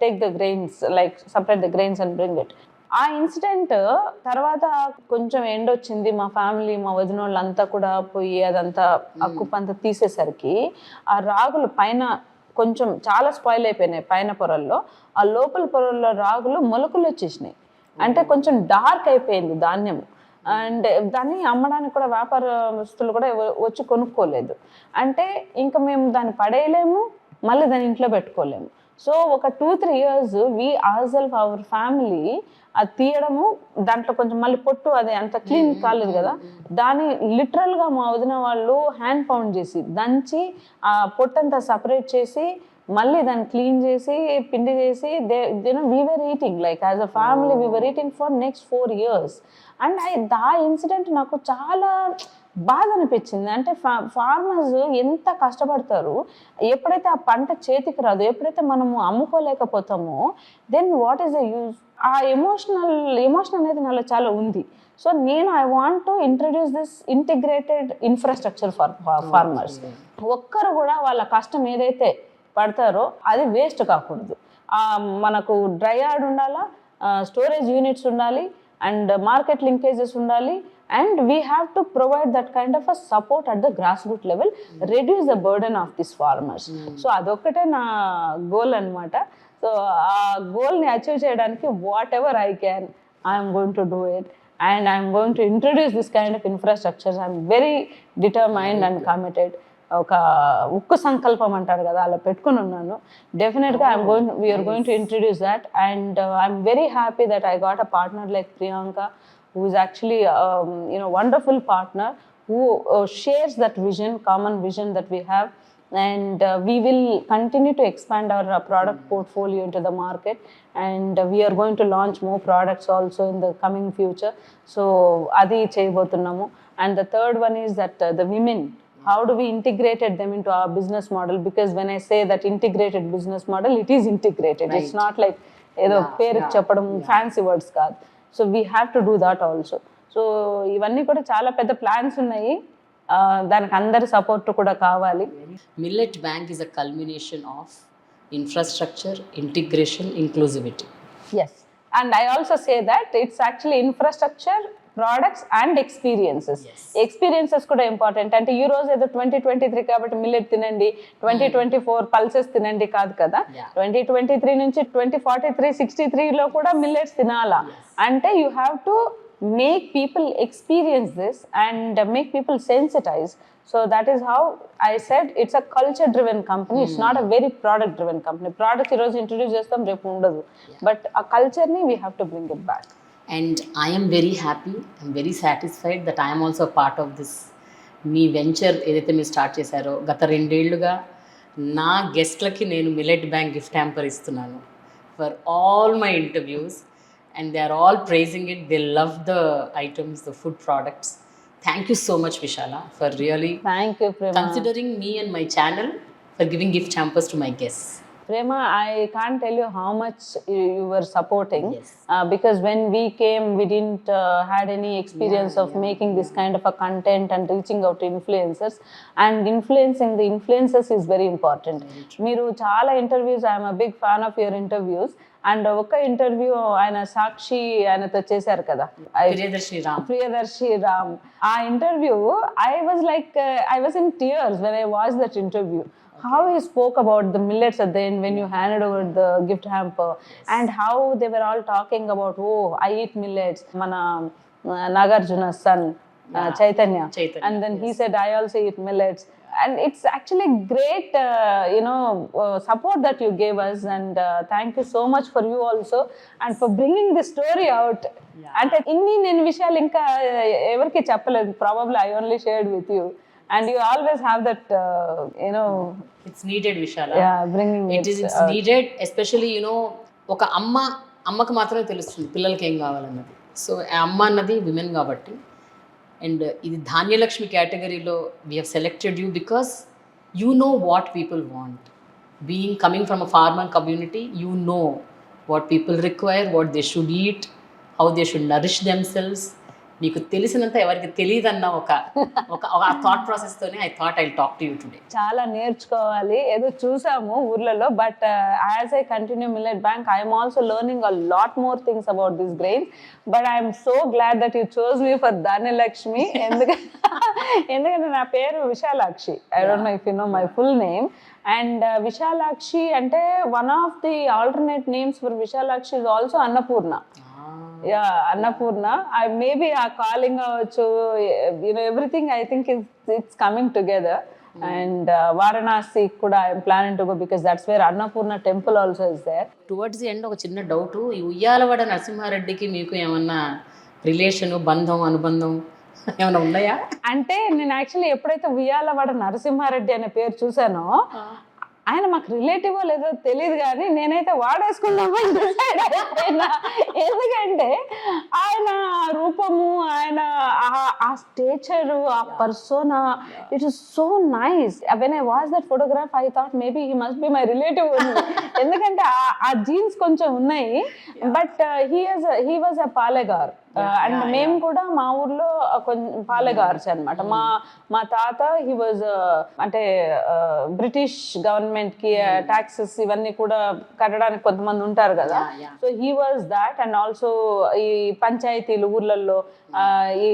take the grains, like separate the grains and bring it. ఆ ఇన్సిడెంట్ తర్వాత కొంచెం ఎండ్ వచ్చింది, మా ఫ్యామిలీ, మా వదిన వాళ్ళంతా కూడా పోయి అదంతా ఆ కుప్పంతా తీసేసరికి ఆ రాగులు పైన కొంచెం చాలా స్పాయిల్ అయిపోయినాయి పైన పొరల్లో. ఆ లోపల పొరల్లో రాగులు మొలకలు వచ్చేసినాయి, అంటే కొంచెం డార్క్ అయిపోయింది ధాన్యం. అండ్ దాన్ని అమ్మడానికి కూడా వ్యాపారస్తులు కూడా వచ్చి కొనుక్కోలేదు. అంటే ఇంకా మేము దాన్ని పడేయలేము, మళ్ళీ దాన్ని ఇంట్లో పెట్టుకోలేము. సో ఒక 2-3 years we ourselves, our family అది తీయడము, దాంట్లో కొంచెం మళ్ళీ పొట్టు అది అంత క్లీన్ కాలేదు కదా, దాన్ని లిటరల్గా మా వదిన వాళ్ళు హ్యాండ్ పౌండ్ చేసి దంచి ఆ పొట్టంతా సపరేట్ చేసి మళ్ళీ దాన్ని క్లీన్ చేసి పిండి చేసి we were eating, like as a family we were eating for next 4 years. And ఆ ఇన్సిడెంట్ నాకు చాలా బాధ అనిపించింది. అంటే ఫార్మర్స్ ఎంత కష్టపడతారు, ఎప్పుడైతే ఆ పంట చేతికి రాదు, ఎప్పుడైతే మనము అమ్ముకోలేకపోతామో, then what is the use? ఆ ఎమోషన్ అనేది నాలో చాలా ఉంది. So I want to introduce this integrated infrastructure for farmers. ఒక్కరు కూడా వాళ్ళ కష్టం ఏదైతే పడతారో అది వేస్ట్ కాకూడదు. మనకు డ్రై యార్డ్ ఉండాలా, స్టోరేజ్ యూనిట్స్ ఉండాలి, అండ్ మార్కెట్ లింకేజెస్ ఉండాలి, and we have to provide that kind of a support at the grass root level, reduce the burden of this farmers. So అదొక్కటే నా గోల్ అనమాట. So ఆ గోల్ని achieve చేయడానికి what ever I can, I'm going to do it, and I'm going to introduce this kind of infrastructures. I'm very determined and committed. ఒక ఉక్కు సంకల్పం అంటారు కదా, అలా పెట్టుకుని ఉన్నాను. డెఫినెట్గా we're going to introduce that. And I'm very happy that I got a partner like Priyanka, who is actually wonderful partner, who shares that vision, common vision that we have. And we will continue to expand our product portfolio into the market, and we are going to launch more products also in the coming future. So adi cheyabothunnamu. And the third one is that the women, how do we integrated them into our business model? Because when I say that integrated business model, it is integrated, right. It's not like edo peru cheppadam fancy words kaadu. So we have to do that also. So ఇవన్నీ కూడా చాలా పెద్ద plans ఉన్నాయి, దానికి అందరి support కూడా కావాలి. Millet bank is a culmination of infrastructure, integration, inclusivity. Yes, and I also say that it's actually infrastructure, products and experiences. Experiences కూడా ఇంపార్టెంట్. అంటే ఈ రోజు ఏదో 2023 కాబట్టి మిల్లెట్ తినండి, 2024 పల్సెస్ తినండి కాదు కదా. 2023 నుంచి 2043, 63లో కూడా మిల్లెట్స్ తినాలా. అంటే you have to make people experience this and make people sensitize. So that is how I said it's a culture driven company, it's not a very product driven company. Product ఈరోజు introduce చేస్తాం, రేపు ఉండదు, but ఆ కల్చర్ని we have to bring it back. And I am very happy, I'm very satisfied that I am also a part of this. Me venture ఏదైతే మీరు start చేశారో, గత 2 ఏళ్లుగా నా గెస్ట్లకి నేను మిల్లెట్ బ్యాంక్ గిఫ్ట్ హ్యాంపర్ ఇస్తున్నాను for all my interviews, and they are all praising it. They love the items, the food products. Thank you so much, Vishala, for really thank you Prema. considering me and my channel for giving gift hampers to my guests. Prema, I can't tell you how much you were supporting. Yes. Because when we came, we didn't had any experience of making this kind of a content and reaching out to influencers. And influencing the influencers is very important. Meeru chaala interviews, I am a big fan of your interviews. And ఒక interview ఆయన సాక్షి ఆయనతో చేశారు కదా, ప్రియదర్శి రామ్. ఆ interview I was in tears when I watched that interview. How he spoke about the millets at the end when you handed over the gift hamper, and how they were all talking about, oh, I eat millets. Mana Nagarjuna's son, Chaitanya. And then he said, I also eat millets. And it's actually great, support that you gave us, and thank you so much for you also, and for bringing this story out. And inni nenu vishayalu inka evarki cheppaledu, probably I only shared with you. And you always have that, It's needed, Vishala. Yeah, bringing it's needed, especially, ఒక అమ్మకు మాత్రమే తెలుస్తుంది పిల్లలకి ఏం కావాలన్నది. So ఆ అమ్మ అన్నది విమెన్ కాబట్టి. అండ్ ఇది ధాన్యలక్ష్మి కేటగిరీలో we have selected you because you know what people want. Being coming from a farmer community, you know what people require, what they should eat, how they should nourish themselves. నీకు తెలిసినంత ఎవరికి తెలియదన్న ఒక thought ప్రాసెస్తోనే I thought I talk to you today. చాలా నేర్చుకోవాలి, ఏదో చూసాము ఊర్లలో, but as I continue millet bank I'm also learning a lot more things about this grains. But I'm so glad that you chose me for Dhanyalakshmi. ఎందుకంటే నా పేరు Vishalakshi. I don't know if you know my full name. And Vishalakshi అంటే one of the alternate names for Vishalakshi is also Annapurna. Yeah, Annapurna. Maybe a calling aవచ్చు, everything I think it's coming together. And Varanasi kuda I am planning to go because that's where Annapurna temple also is there. Towards the end ఒక చిన్న doubt, ఈ ఉయ్యాలవాడ నరసింహారెడ్డికి మీకు ఏమన్నా relation, బంధం, అనుబంధం ఏమైనా ఉన్నాయా? అంటే నేను యాక్చువల్లీ ఎప్పుడైతే ఉయ్యాలవాడ నరసింహారెడ్డి అనే పేరు చూసానో, ఆయన మాకు రిలేటివ్ లేదో తెలియదు, కానీ నేనైతే వాడేసుకున్నామని డిసైడ్ అయిపోయినా. ఎందుకంటే ఆయన రూపము, ఆయన ఆ స్టేచరు, ఆ persona, it is so nice. When I watch that photograph I thought maybe he must be my relative. ఎందుకంటే ఆ జీన్స్ కొంచెం ఉన్నాయి. But he was a palegar. And మేము కూడా మా ఊర్లో కొంచెం పాలెగార్స్ అనమాట. మా తాత హీ వాజ్ అంటే బ్రిటిష్ గవర్నమెంట్ కి టాక్సెస్ ఇవన్నీ కూడా కట్టడానికి కొంతమంది ఉంటారు కదా. So he was that. And also ఈ పంచాయతీలు ఊర్లలో ఈ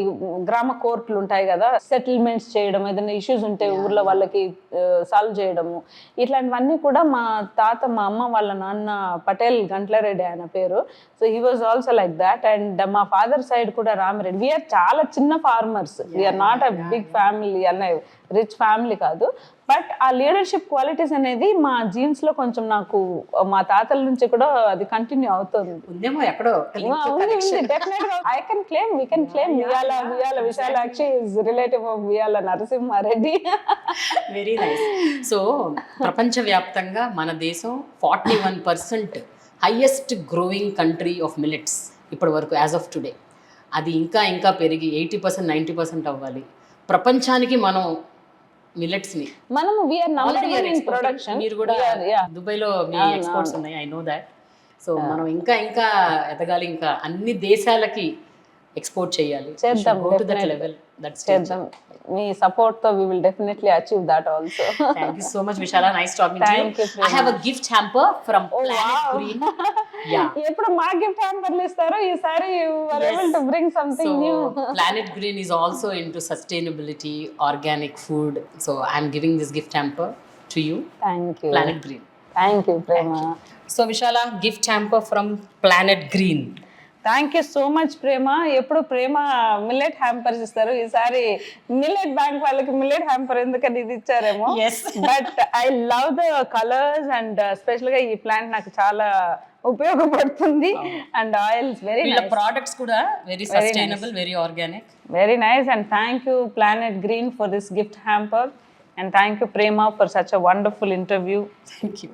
గ్రామ కోర్టులు ఉంటాయి కదా, సెటిల్మెంట్స్ చేయడం, ఏదైనా ఇష్యూస్ ఉంటే ఊర్లో వాళ్ళకి సాల్వ్ చేయడము, ఇట్లాంటివన్నీ కూడా మా తాత, మా అమ్మ వాళ్ళ నాన్న పటేల్ గంట్లరెడ్డి ఆయన పేరు. So he was also like that. And మా ఫాదర్ సైడ్ కూడా రామిరెడ్డి. వీఆర్ చాలా చిన్న farmers, we're not a big family, అన్న రిచ్ ఫ్యామిలీ కాదు. బట్ ఆ లీడర్షిప్ క్వాలిటీస్ అనేది మా జీన్స్ లో కొంచెం నాకు మా తాతల నుంచి కూడా అది కంటిన్యూ అవుతుంది. I can claim, we can claim Vuyyala Vishala is relative of Vuyyala Narasimhareddy. Very nice. So ప్రపంచవ్యాప్తంగా మన దేశం 41% highest growing country of millets ఇప్పటి వరకు యాజ్ ఆఫ్ టుడే. అది ఇంకా పెరిగి 80%, 90% అవ్వాలి. ప్రపంచానికి మనం మిల్లెట్స్ ని మనము వీఆర్ నంబర్ 1 ఇన్ ప్రొడక్షన్. మీరు కూడా దుబాయ్లో మీ ఎక్స్పోర్ట్స్ ఉన్నాయి, ఐ నో దాట్. సో మనం ఇంకా ఎదగాలి, ఇంకా అన్ని దేశాలకి ఎక్స్పోర్ట్ చేయాలి. చేద్దాం, go to that level, that's చేద్దాం. మీ సపోర్ట్ తో we will definitely achieve that also. Thank you so much, Vishala. Nice talking to you. I have a gift hamper from Planet Green. Yeah. ఎప్పుడు మా gift హ్యాంపర్లు ఇస్తారో, ఈసారి you were able to bring something new. Planet Green is also into sustainability, organic food. So I'm giving this gift hamper to you. Thank you. Planet Green. Thank you, Prema. So Vishala, gift hamper from Planet Green. Thank you so much Prema. ఎప్పుడు Prema millet hampers ఇస్తారు, ఈసారి millet bank వాళ్ళకి millet hamper ఎందుకని ఇది ఇచ్చారేమో. But I love the colours and special గా ఈ plant నాకు చాలా ఉపయోగపడుతుంది. And oils very nice, products కూడా very sustainable, very organic, very nice. And thank you Planet Green for this gift hamper, and thank you Prema for such a wonderful interview. Thank you.